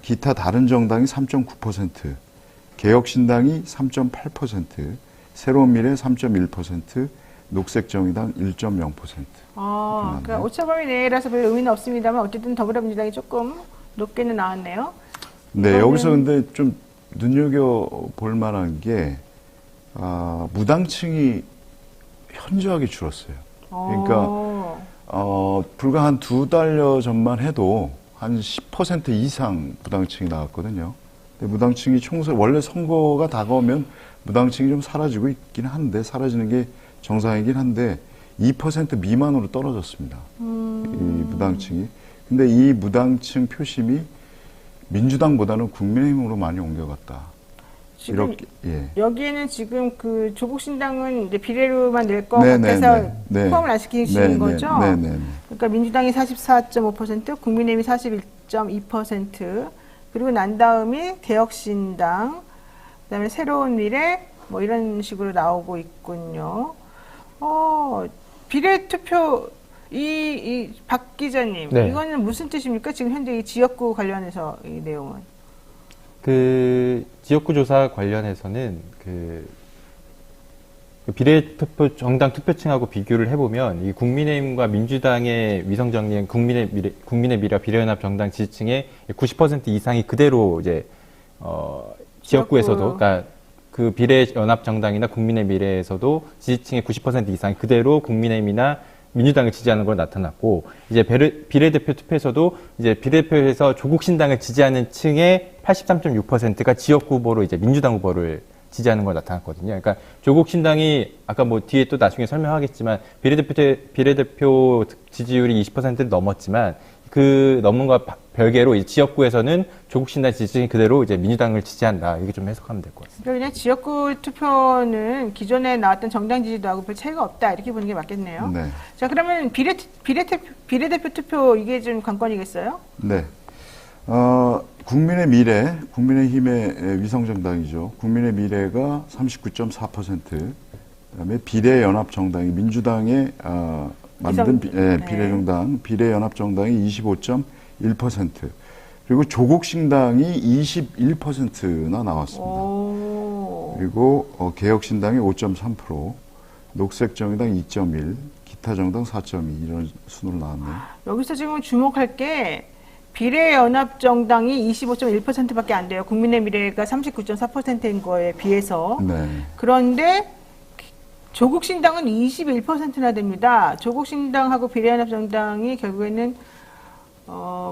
기타 다른 정당이 3.9%, 개혁신당이 3.8%, 새로운 미래 3.1%, 녹색정의당 1.0%. 그러니까 오차범위 내라서 별 의미는 없습니다만 어쨌든 더불어민주당이 조금 높게는 나왔네요. 네, 여기서 근데 좀 눈여겨볼 만한 게 무당층이 현저하게 줄었어요. 그러니까 불과 한 2달 전만 해도 한 10% 이상 무당층이 나왔거든요. 근데 무당층이 원래 선거가 다가오면 무당층이 좀 사라지고 있긴 한데, 사라지는 게 정상이긴 한데 2% 미만으로 떨어졌습니다. 이 무당층이. 근데 이 무당층 표심이 민주당보다는 국민의힘으로 많이 옮겨갔다. 지금 이렇게, 예. 여기에는 지금 그 조국신당은 이제 비례로만 낼 것 같아서 포함을 안 시키시는 거죠? 그러니까 민주당이 44.5%, 국민의힘이 41.2%, 그리고 난 다음이 개혁신당, 그다음에 새로운 미래, 뭐 이런 식으로 나오고 있군요. 비례투표 박 기자님, 네. 이거는 무슨 뜻입니까? 지금 현재 이 지역구 관련해서 이 내용은? 그 지역구 조사 관련해서는 그 비례투표 정당 투표층하고 비교를 해보면 이 국민의힘과 민주당의 위성정리한 국민의 미래 비례연합 정당 지지층의 90% 이상이 그대로 이제 지역구에서도, 그러니까 그 비례연합 정당이나 국민의 미래에서도 지지층의 90% 이상이 그대로 국민의힘이나 민주당을 지지하는 걸 나타났고, 이제 비례대표 투표에서도 이제 비례대표에서 조국 신당을 지지하는 층의 83.6%가 지역구 후보로 이제 민주당 후보를 지지하는 걸 나타났거든요. 그러니까 조국 신당이 아까 뭐 뒤에 또 나중에 설명하겠지만 비례대표 지지율이 20%를 넘었지만 그 넘은 것과 별개로 이 지역구에서는 조국 신당 지지층이 그대로 이제 민주당을 지지한다. 이렇게 좀 해석하면 될 것 같습니다. 그냥 지역구 투표는 기존에 나왔던 정당 지지도하고 별 차이가 없다. 이렇게 보는 게 맞겠네요. 네. 자, 그러면 비례대표 투표 이게 좀 관건이겠어요? 네. 국민의 미래, 국민의힘의 위성정당이죠. 국민의 미래가 39.4%, 그다음에 비례연합정당이 민주당의 만든 비례정당, 비례연합정당이 25.1%, 그리고 조국신당이 21%나 나왔습니다. 그리고 개혁신당이 5.3%, 녹색정의당 2.1%, 기타정당 4.2% 이런 순으로 나왔네요. 여기서 지금 주목할 게 비례연합정당이 25.1%밖에 안 돼요. 국민의 미래가 39.4%인 거에 비해서. 네. 그런데 조국신당은 21%나 됩니다. 조국신당하고 비례연합정당이 결국에는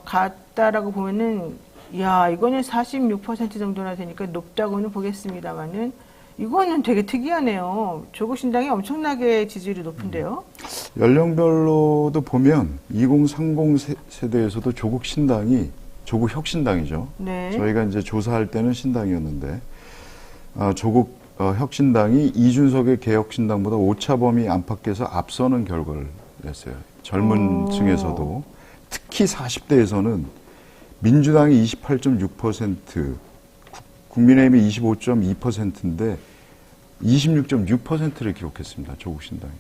같다라고 보면은, 야, 이거는 46% 정도나 되니까 높다고는 보겠습니다만은, 이거는 되게 특이하네요. 조국신당이 엄청나게 지지율이 높은데요. 연령별로도 보면 2030 세대에서도 조국신당이 조국혁신당이죠. 네. 저희가 이제 조사할 때는 신당이었는데 조국혁신당이 이준석의 개혁신당보다 오차범위 안팎에서 앞서는 결과를 냈어요. 젊은 층에서도. 특히 40대에서는 민주당이 28.6%, 국민의힘이 25.2%인데 26.6%를 기록했습니다. 조국신당이.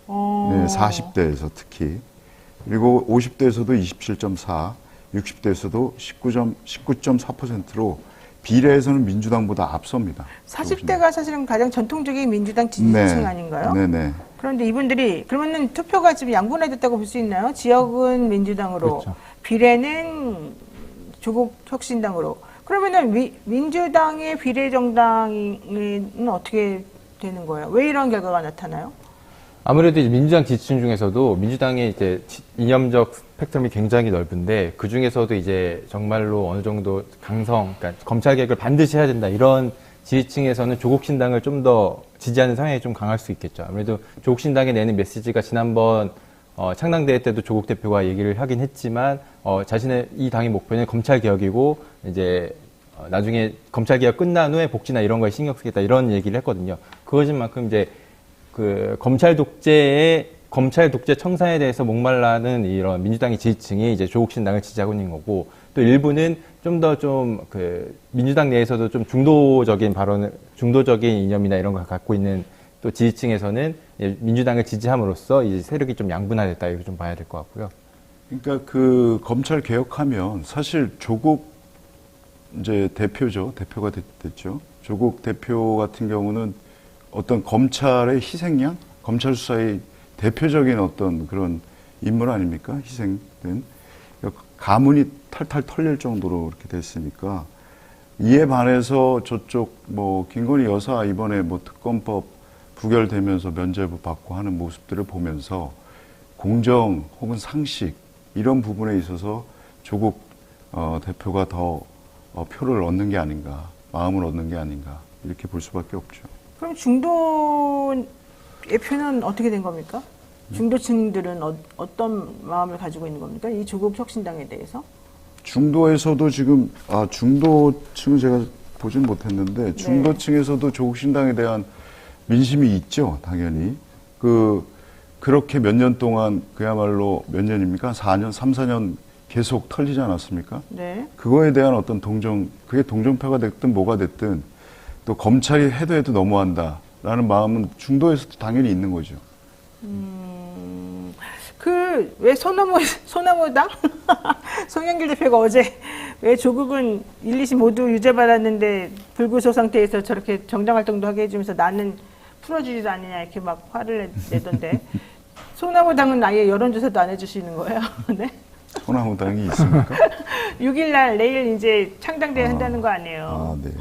네, 40대에서 특히. 그리고 50대에서도 27.4, 60대에서도 19.4%로 비례에서는 민주당보다 앞섭니다. 40대가 사실은 가장 전통적인 민주당 지지층 아닌가요? 네네. 그런데 이분들이 그러면은 투표가 지금 양분화됐다고 볼 수 있나요? 지역은 민주당으로, 그렇죠. 비례는 조국혁신당으로. 그러면은 민주당의 비례정당은 어떻게 되는 거예요? 왜 이런 결과가 나타나요? 아무래도 이제 민주당 지지층 중에서도 민주당의 이제 이념적 스펙트럼이 굉장히 넓은데 그 중에서도 이제 정말로 어느 정도 그러니까 검찰 개혁을 반드시 해야 된다 이런 지지층에서는 조국신당을 좀 더 지지하는 성향이 좀 강할 수 있겠죠. 아무래도 조국신당이 내는 메시지가 지난번 창당대회 때도 조국 대표가 얘기를 하긴 했지만 자신의 이 당의 목표는 검찰 개혁이고 이제 나중에 검찰 개혁 끝난 후에 복지나 이런 거에 신경 쓰겠다 이런 얘기를 했거든요. 그것인 만큼 이제 그 검찰 독재 청산에 대해서 목말라는 이런 민주당의 지지층이 이제 조국신당을 지지하고 있는 거고 또 일부는 좀 더 그 민주당 내에서도 좀 중도적인 이념이나 이런 걸 갖고 있는 또 지지층에서는 민주당을 지지함으로써 이제 세력이 좀 양분화됐다 이렇게 좀 봐야 될 것 같고요. 그러니까 그 검찰 개혁하면 사실 조국 이제 대표죠. 대표가 됐죠. 조국 대표 같은 경우는 어떤 검찰의 희생양, 검찰 수사의 대표적인 어떤 그런 인물 아닙니까? 희생된. 가문이 탈탈 털릴 정도로 그렇게 됐으니까 이에 반해서 저쪽 뭐 김건희 여사 이번에 뭐 특검법 부결되면서 면죄부 받고 하는 모습들을 보면서 공정 혹은 상식 이런 부분에 있어서 조국 대표가 더 표를 얻는 게 아닌가, 마음을 얻는 게 아닌가 이렇게 볼 수밖에 없죠. 그럼 중도의 표는 어떻게 된 겁니까? 중도층들은 어떤 마음을 가지고 있는 겁니까? 이 조국 혁신당에 대해서? 중도에서도 지금 중도층은 제가 보진 못했는데 중도층에서도 조국 신당에 대한 민심이 있죠, 당연히. 그렇게 몇 년 동안 그야말로 몇 년입니까? 4년, 3, 4년 계속 털리지 않았습니까? 네. 그거에 대한 어떤 그게 동정표가 됐든 뭐가 됐든 또 검찰이 해도 너무한다라는 마음은 중도에서도 당연히 있는 거죠. 왜 소나무당? 송영길 대표가 어제 왜 조국은 1, 2심 모두 유죄받았는데 불구속 상태에서 저렇게 정당활동도 하게 해주면서 나는 풀어주지도 않느냐 이렇게 막 화를 내던데 소나무당은 아예 여론조사도 안 해주시는 거예요? 네? 소나무당이 있습니까? 6일날 내일 이제 창당대회 한다는 거 아니에요? 네.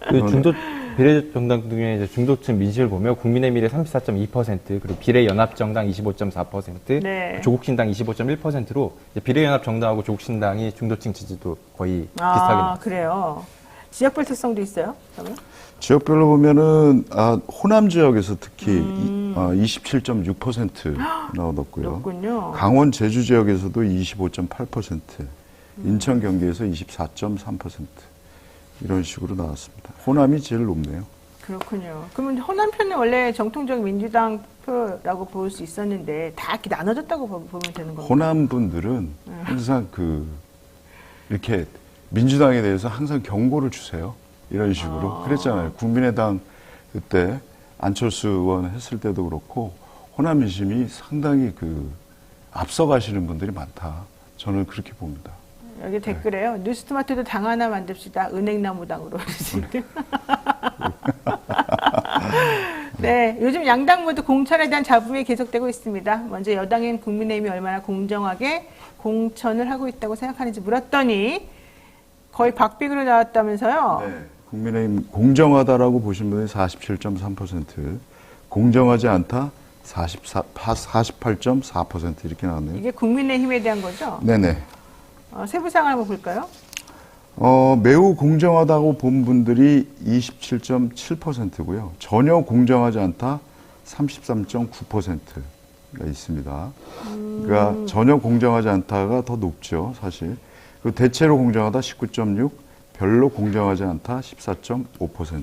그 중도 비례정당 중에 이제 중도층 민심을 보면 국민의미래 34.2% 그리고 비례연합정당 25.4%, 네. 조국신당 25.1%로 비례연합정당하고 조국신당이 중도층 지지도 거의 비슷하게 나왔어요. 그래요. 지역별 특성도 있어요? 그러면? 지역별로 보면은 호남 지역에서 특히 27.6% 나왔고요. 높군요. 강원 제주 지역에서도 25.8%, 인천 경기에서 24.3% 이런 식으로 나왔습니다. 호남이 제일 높네요. 그렇군요. 그러면 호남 편은 원래 정통적 민주당 표라고 볼 수 있었는데 다 이렇게 나눠졌다고 보면 되는 건가요? 호남 분들은 항상 이렇게 민주당에 대해서 항상 경고를 주세요. 이런 식으로. 그랬잖아요. 국민의당 그때 안철수 의원 했을 때도 그렇고 호남 민심이 상당히 앞서가시는 분들이 많다. 저는 그렇게 봅니다. 여기 댓글에요. 뉴스토마토도 당 하나 만듭시다. 은행나무당으로. 네, 요즘 양당 모두 공천에 대한 잡음이 계속되고 있습니다. 먼저 여당인 국민의힘이 얼마나 공정하게 공천을 하고 있다고 생각하는지 물었더니 거의 박빙으로 나왔다면서요? 네. 국민의힘 공정하다라고 보신 분이 47.3%, 공정하지 않다 48.4% 이렇게 나왔네요. 이게 국민의힘에 대한 거죠? 네네. 세부상을 한번 볼까요? 매우 공정하다고 본 분들이 27.7%고요. 전혀 공정하지 않다 33.9%가 있습니다. 그러니까 전혀 공정하지 않다가 더 높죠, 사실. 그리고 대체로 공정하다 19.6%, 별로 공정하지 않다 14.5%.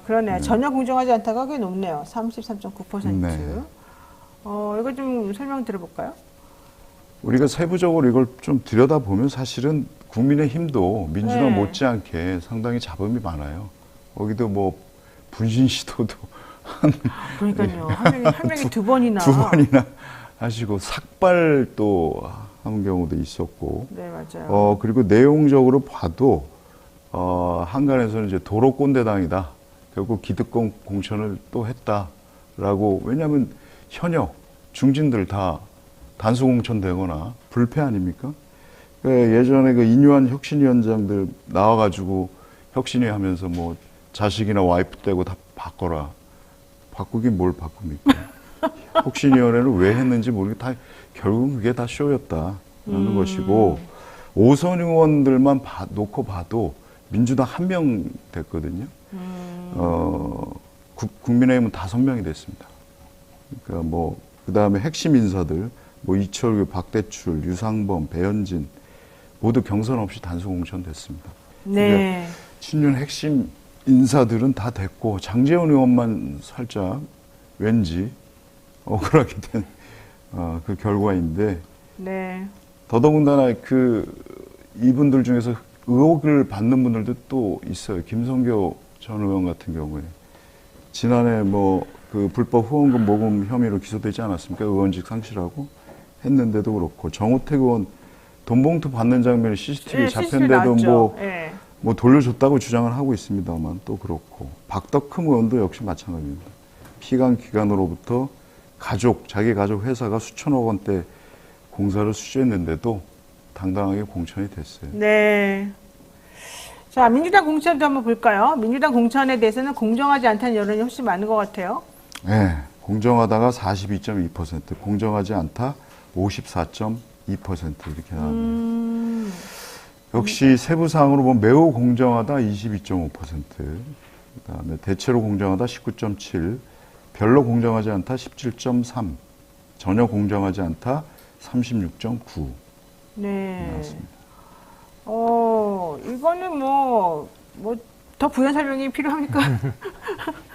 그러네요. 전혀 공정하지 않다가 꽤 높네요. 33.9%. 네. 이거 좀 설명 들어볼까요? 우리가 세부적으로 이걸 좀 들여다보면 사실은 국민의힘도 민주당 못지않게 상당히 잡음이 많아요. 거기도 뭐 분신 시도도 그러니까요. 한 명이 두 번이나 하시고 삭발도 한 경우도 있었고. 네, 맞아요. 그리고 내용적으로 봐도 한간에서는 이제 도로 꼰대당이다. 결국 기득권 공천을 또 했다라고. 왜냐하면 현역 중진들 다 단수 공천되거나 불패 아닙니까? 예전에 인유한 혁신위원장들 나와가지고 혁신위 하면서 뭐 자식이나 와이프 떼고 다 바꿔라. 바꾸긴 뭘 바꿉니까? 혁신위원회를 왜 했는지 모르겠다. 결국은 그게 다 쇼였다라는 것이고, 5선 의원들만 놓고 봐도 민주당 1명 됐거든요. 국민의힘은 5명이 됐습니다. 그러니까 그 다음에 핵심 인사들, 이철규, 박대출, 유상범, 배현진, 모두 경선 없이 단수 공천됐습니다. 네. 그러니까 친윤 핵심 인사들은 다 됐고, 장제원 의원만 살짝 왠지 억울하게 된 그 결과인데, 네. 더더군다나 이분들 중에서 의혹을 받는 분들도 또 있어요. 김성교 전 의원 같은 경우에 지난해 불법 후원금 모금 혐의로 기소되지 않았습니까? 의원직 상실하고. 했는데도 그렇고 정우택 의원 돈 봉투 받는 장면이 CCTV에 네, 잡힌데도 뭐 네. 뭐 돌려줬다고 주장을 하고 있습니다만 또 그렇고 박덕흠 의원도 역시 마찬가지입니다. 피감 기관으로부터 자기 가족 회사가 수천억 원대 공사를 수주했는데도 당당하게 공천이 됐어요. 네. 자, 민주당 공천도 한번 볼까요? 민주당 공천에 대해서는 공정하지 않다는 여론이 훨씬 많은 것 같아요. 네, 공정하다가 42.2%, 공정하지 않다 54.2% 이렇게 나왔네요. 역시 세부사항으로 보면 매우 공정하다 22.5%, 그다음에 대체로 공정하다 19.7%, 별로 공정하지 않다 17.3%, 전혀 공정하지 않다 36.9%. 네. 나왔습니다. 이거는 더 부연 설명이 필요합니까?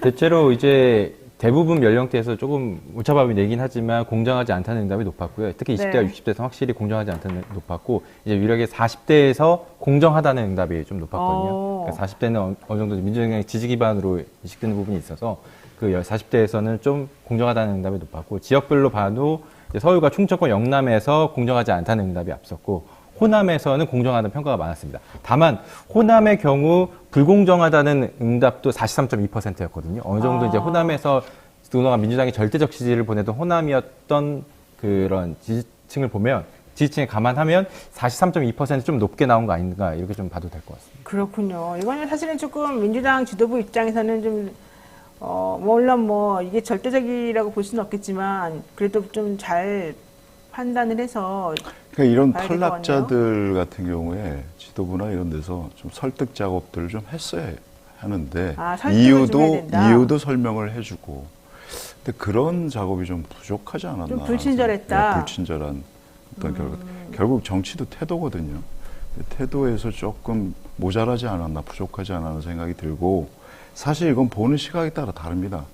대체로 이제 대부분 연령대에서 조금 오차범위 내긴 하지만 공정하지 않다는 응답이 높았고요. 특히 20대와 네. 60대에서 확실히 공정하지 않다는 높았고, 이제 유일하게 40대에서 공정하다는 응답이 좀 높았거든요. 그러니까 40대는 어느 정도 민주당의 지지 기반으로 인식되는 부분이 있어서 그 40대에서는 좀 공정하다는 응답이 높았고, 지역별로 봐도 이제 서울과 충청권 영남에서 공정하지 않다는 응답이 앞섰고, 호남에서는 공정하다는 평가가 많았습니다. 다만 호남의 경우 불공정하다는 응답도 43.2%였거든요. 어느 정도 이제 호남에서 그동안 민주당이 절대적 지지를 보내던 호남이었던 그런 지지층을 보면, 지지층에 감안하면 43.2% 좀 높게 나온 거 아닌가, 이렇게 좀 봐도 될 것 같습니다. 그렇군요. 이거는 사실은 조금 민주당 지도부 입장에서는 좀 물론 이게 절대적이라고 볼 수는 없겠지만 그래도 좀 잘 판단을 해서. 그러니까 이런 봐야 될것 탈락자들 같은 경우에 지도부나 이런 데서 좀 설득 작업들을 좀 했어야 하는데, 설득을 좀 해야 된다. 이유도 설명을 해주고, 근데 그런 작업이 좀 부족하지 않았나. 좀 불친절했다. 네, 불친절한 어떤 결과. 결국 정치도 태도거든요. 태도에서 조금 모자라지 않았나, 부족하지 않았나 생각이 들고, 사실 이건 보는 시각에 따라 다릅니다.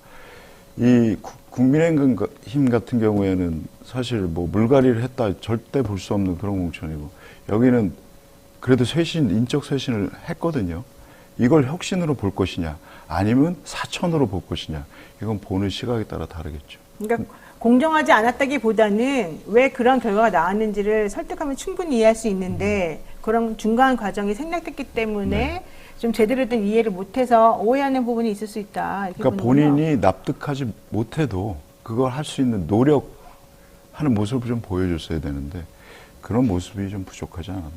이 국민의힘 같은 경우에는 사실 물갈이를 했다 절대 볼 수 없는 그런 공천이고, 여기는 그래도 인적 쇄신을 했거든요. 이걸 혁신으로 볼 것이냐, 아니면 사천으로 볼 것이냐, 이건 보는 시각에 따라 다르겠죠. 그러니까 공정하지 않았다기보다는 왜 그런 결과가 나왔는지를 설득하면 충분히 이해할 수 있는데, 그런 중간 과정이 생략됐기 때문에 네. 좀 제대로 된 이해를 못해서 오해하는 부분이 있을 수 있다. 이렇게 그러니까 보는군요. 본인이 납득하지 못해도 그걸 할 수 있는 노력하는 모습을 좀 보여줬어야 되는데, 그런 모습이 좀 부족하지 않았나.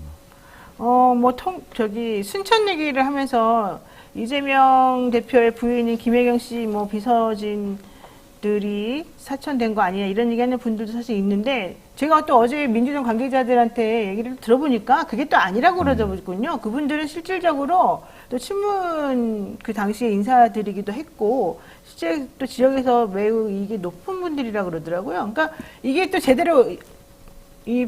순천 얘기를 하면서 이재명 대표의 부인인 김혜경 씨 비서진들이 사천된 거 아니냐 이런 얘기하는 분들도 사실 있는데, 제가 또 어제 민주당 관계자들한테 얘기를 들어보니까 그게 또 아니라고 그러더군요. 그분들은 실질적으로 또 친문 그 당시에 인사들이기도 했고, 실제 또 지역에서 매우 이게 높은 분들이라 그러더라고요. 그러니까 이게 또 제대로 이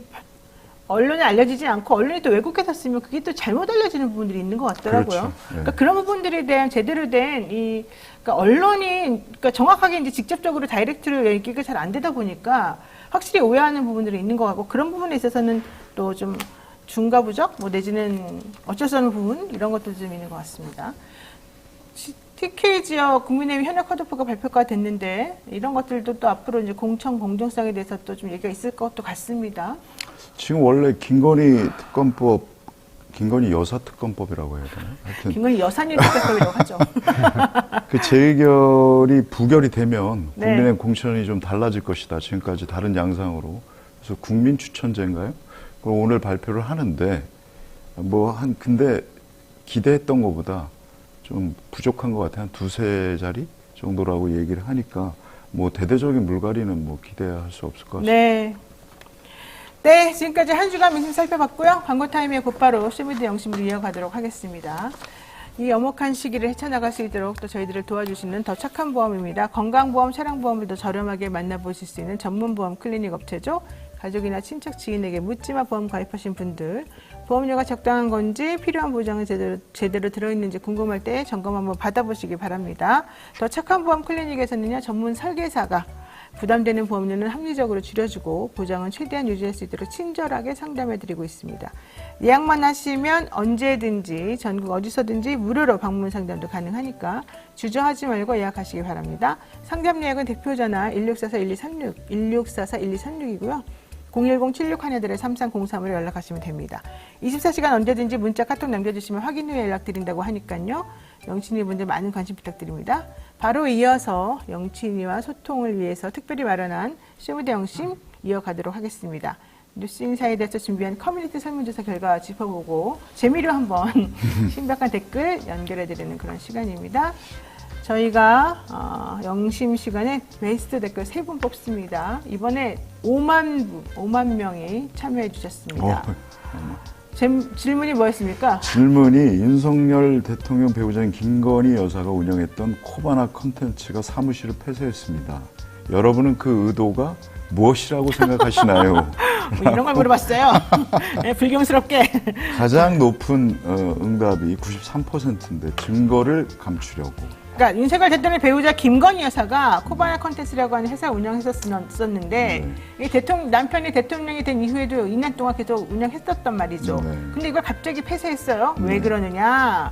언론에 알려지지 않고 언론이 또 왜곡해서 쓰면 그게 또 잘못 알려지는 부분들이 있는 것 같더라고요. 그렇죠. 네. 그러니까 그런 부분들에 대한 제대로 된 그러니까 언론이 정확하게 이제 직접적으로 다이렉트로 얘기가 잘 안 되다 보니까 확실히 오해하는 부분들이 있는 것 같고, 그런 부분에 있어서는 또 좀 중과 부족 내지는 어쩔 수 없는 부분, 이런 것도 좀 있는 것 같습니다. TK 지역 국민의힘 현역 컷오프가 발표가 됐는데, 이런 것들도 또 앞으로 이제 공천 공정성에 대해서 또 좀 얘기가 있을 것도 같습니다. 지금 원래 김건희 여사 특검법이라고 해야 되나요? 하여튼 김건희 여사님 특검법이라고 하죠. 그 재결이 부결이 되면 네. 국민의 공천이 좀 달라질 것이다. 지금까지 다른 양상으로. 그래서 국민 추천제인가요? 그걸 오늘 발표를 하는데, 근데 기대했던 것보다 좀 부족한 것 같아요. 한 두세 자리 정도라고 얘기를 하니까 대대적인 물갈이는 기대할 수 없을 것 같습니다. 네, 지금까지 한 주간 민심 살펴봤고요. 광고 타임에 곧바로 쇼미더 영심으로 이어가도록 하겠습니다. 이 엄혹한 시기를 헤쳐나갈 수 있도록 또 저희들을 도와주시는 더 착한 보험입니다. 건강보험, 차량보험을 더 저렴하게 만나보실 수 있는 전문보험 클리닉 업체죠. 가족이나 친척, 지인에게 묻지마 보험 가입하신 분들, 보험료가 적당한 건지, 필요한 보장은 제대로 들어있는지 궁금할 때 점검 한번 받아보시기 바랍니다. 더 착한 보험 클리닉에서는요, 전문 설계사가 부담되는 보험료는 합리적으로 줄여주고 보장은 최대한 유지할 수 있도록 친절하게 상담해드리고 있습니다. 예약만 하시면 언제든지 전국 어디서든지 무료로 방문 상담도 가능하니까 주저하지 말고 예약하시기 바랍니다. 상담 예약은 대표전화 1644-1236, 1644-1236이고요. 010-7613-3303으로 연락하시면 됩니다. 24시간 언제든지 문자, 카톡 남겨주시면 확인 후에 연락드린다고 하니까요. 영친이 분들 많은 관심 부탁드립니다. 바로 이어서 영친이와 소통을 위해서 특별히 마련한 쇼미더 영심 이어가도록 하겠습니다. 뉴스인사에 대해서 준비한 커뮤니티 설문조사 결과 짚어보고 재미로 한번 신박한 댓글 연결해드리는 그런 시간입니다. 저희가 영심 시간에 베스트 댓글 3분 뽑습니다. 이번에 5만 명이 참여해 주셨습니다. 질문이 뭐였습니까? 질문이 윤석열 대통령 배우자인 김건희 여사가 운영했던 코바나 컨텐츠가 사무실을 폐쇄했습니다. 여러분은 그 의도가 무엇이라고 생각하시나요? 뭐 이런 걸 물어봤어요. 네, 불경스럽게. 가장 높은 응답이 93%인데 증거를 감추려고. 그러니까 윤석열 대통령 배우자 김건희 여사가 코바나 컨텐츠라고 하는 회사 운영했었는데 이 남편이 대통령이 된 이후에도 2년 동안 계속 운영했었단 말이죠. 근데 이걸 갑자기 폐쇄했어요. 왜 그러느냐?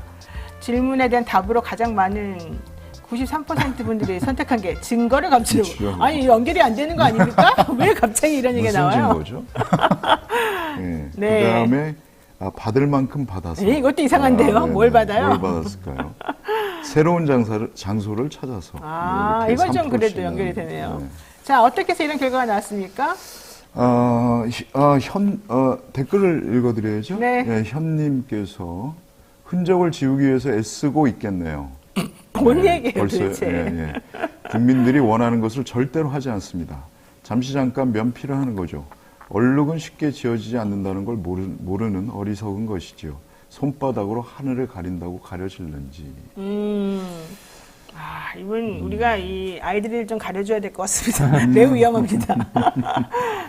질문에 대한 답으로 가장 많은 93% 분들이 선택한 게 증거를 감추려고. 아니 연결이 안 되는 거 아닙니까? 왜 갑자기 이런 얘기가 나와요? 무슨 증거죠? 네. 그다음에 받을 만큼 받아서. 이것도 이상한데요. 뭘 받아요? 뭘 받았을까요? 새로운 장소를 찾아서. 이건 좀 그래도 연결이 되네요. 네. 자, 어떻게 해서 이런 결과가 나왔습니까? 댓글을 읽어드려야죠. 네. 네, 현님께서 흔적을 지우기 위해서 애쓰고 있겠네요. 뭔 얘기예요, 도대체? 예. 국민들이 원하는 것을 절대로 하지 않습니다. 잠시 잠깐 면피를 하는 거죠. 얼룩은 쉽게 지워지지 않는다는 걸 모르는 어리석은 것이지요. 손바닥으로 하늘을 가린다고 가려질는지. 이분 우리가 이 아이들을 좀 가려줘야 될 것 같습니다. 매우 위험합니다.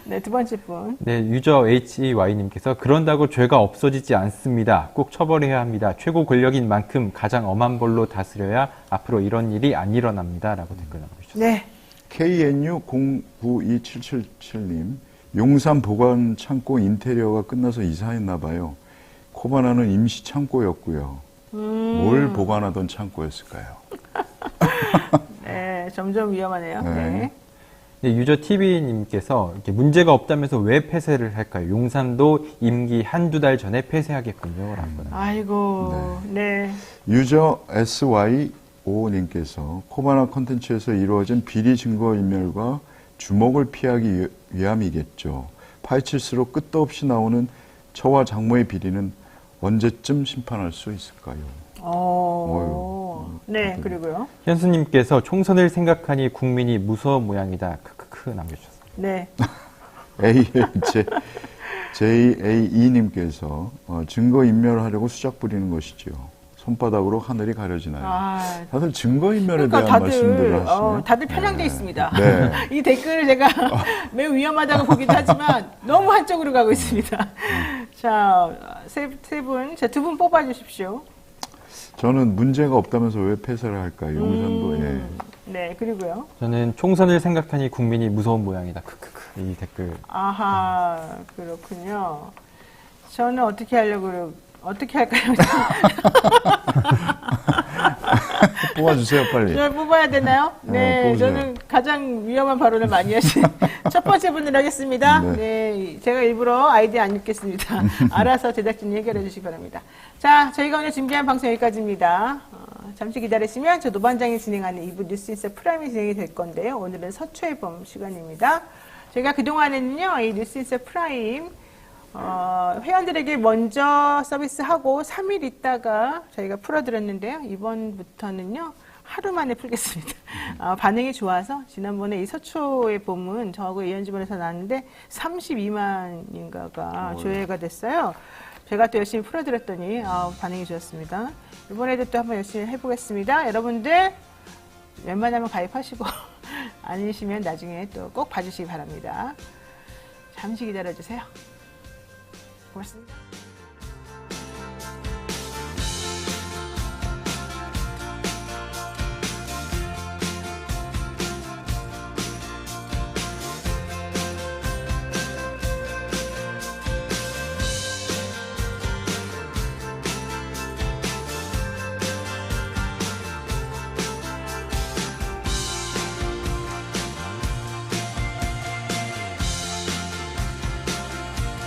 네, 두 번째 분. 네, 유저 HY님께서 그런다고 죄가 없어지지 않습니다. 꼭 처벌해야 합니다. 최고 권력인 만큼 가장 엄한 벌로 다스려야 앞으로 이런 일이 안 일어납니다. 라고 댓글 남겨주셨습니다. 네. KNU092777님, 용산 보관 창고 인테리어가 끝나서 이사했나 봐요. 코바나는 임시 창고였고요. 뭘 보관하던 창고였을까요? 네, 점점 위험하네요. 네. 네, 유저 TV님께서 이렇게 문제가 없다면서 왜 폐쇄를 할까요? 용산도 임기 한두 달 전에 폐쇄하겠군요. 라고. 아이고, 네. 유저 SY5님께서 코바나 콘텐츠에서 이루어진 비리 증거인멸과 주목을 피하기 위함이겠죠. 파헤칠수록 끝도 없이 나오는 처와 장모의 비리는 언제쯤 심판할 수 있을까요? 네, 그리고요. 현수님께서 총선을 생각하니 국민이 무서운 모양이다. 크크크 남겨주셨습니다. 네. JAE님께서 증거인멸하려고 수작 부리는 것이지요. 손바닥으로 하늘이 가려지나요? 다들 증거인멸에 대한 말씀들을 하시네요. 다들 편향되어 있습니다. 네. 이 댓글을 제가 매우 위험하다고 보기도 하지만 너무 한쪽으로 가고 있습니다. 자, 세 분, 두 분 뽑아주십시오. 저는 문제가 없다면서 왜 폐쇄를 할까요? 용산도. 네, 그리고요. 저는 총선을 생각하니 국민이 무서운 모양이다. 크크크. 이 댓글. 아하, 그렇군요. 저는 어떻게 할까요? 뽑아주세요, 빨리. 저를 뽑아야 되나요? 네, 저는 가장 위험한 발언을 많이 하신 첫 번째 분을 하겠습니다. 네, 제가 일부러 아이디 안 읽겠습니다. 알아서 제작진이 해결해 주시기 바랍니다. 자, 저희가 오늘 준비한 방송 여기까지입니다. 잠시 기다리시면 저 노반장이 진행하는 2부 뉴스인사 프라임이 진행이 될 건데요. 오늘은 서초해봄 시간입니다. 저희가 그동안에는요, 이 뉴스인사 프라임 회원들에게 먼저 서비스하고 3일 있다가 저희가 풀어드렸는데요. 이번부터는요, 하루 만에 풀겠습니다. 반응이 좋아서 지난번에 이 서초의 봄은 저하고 이현주번에서 나왔는데 32만인가가 조회가 됐어요. 제가 또 열심히 풀어드렸더니 반응이 좋았습니다. 이번에도 또 한번 열심히 해보겠습니다. 여러분들 웬만하면 가입하시고 아니시면 나중에 또 꼭 봐주시기 바랍니다. 잠시 기다려주세요. 고맙습니다.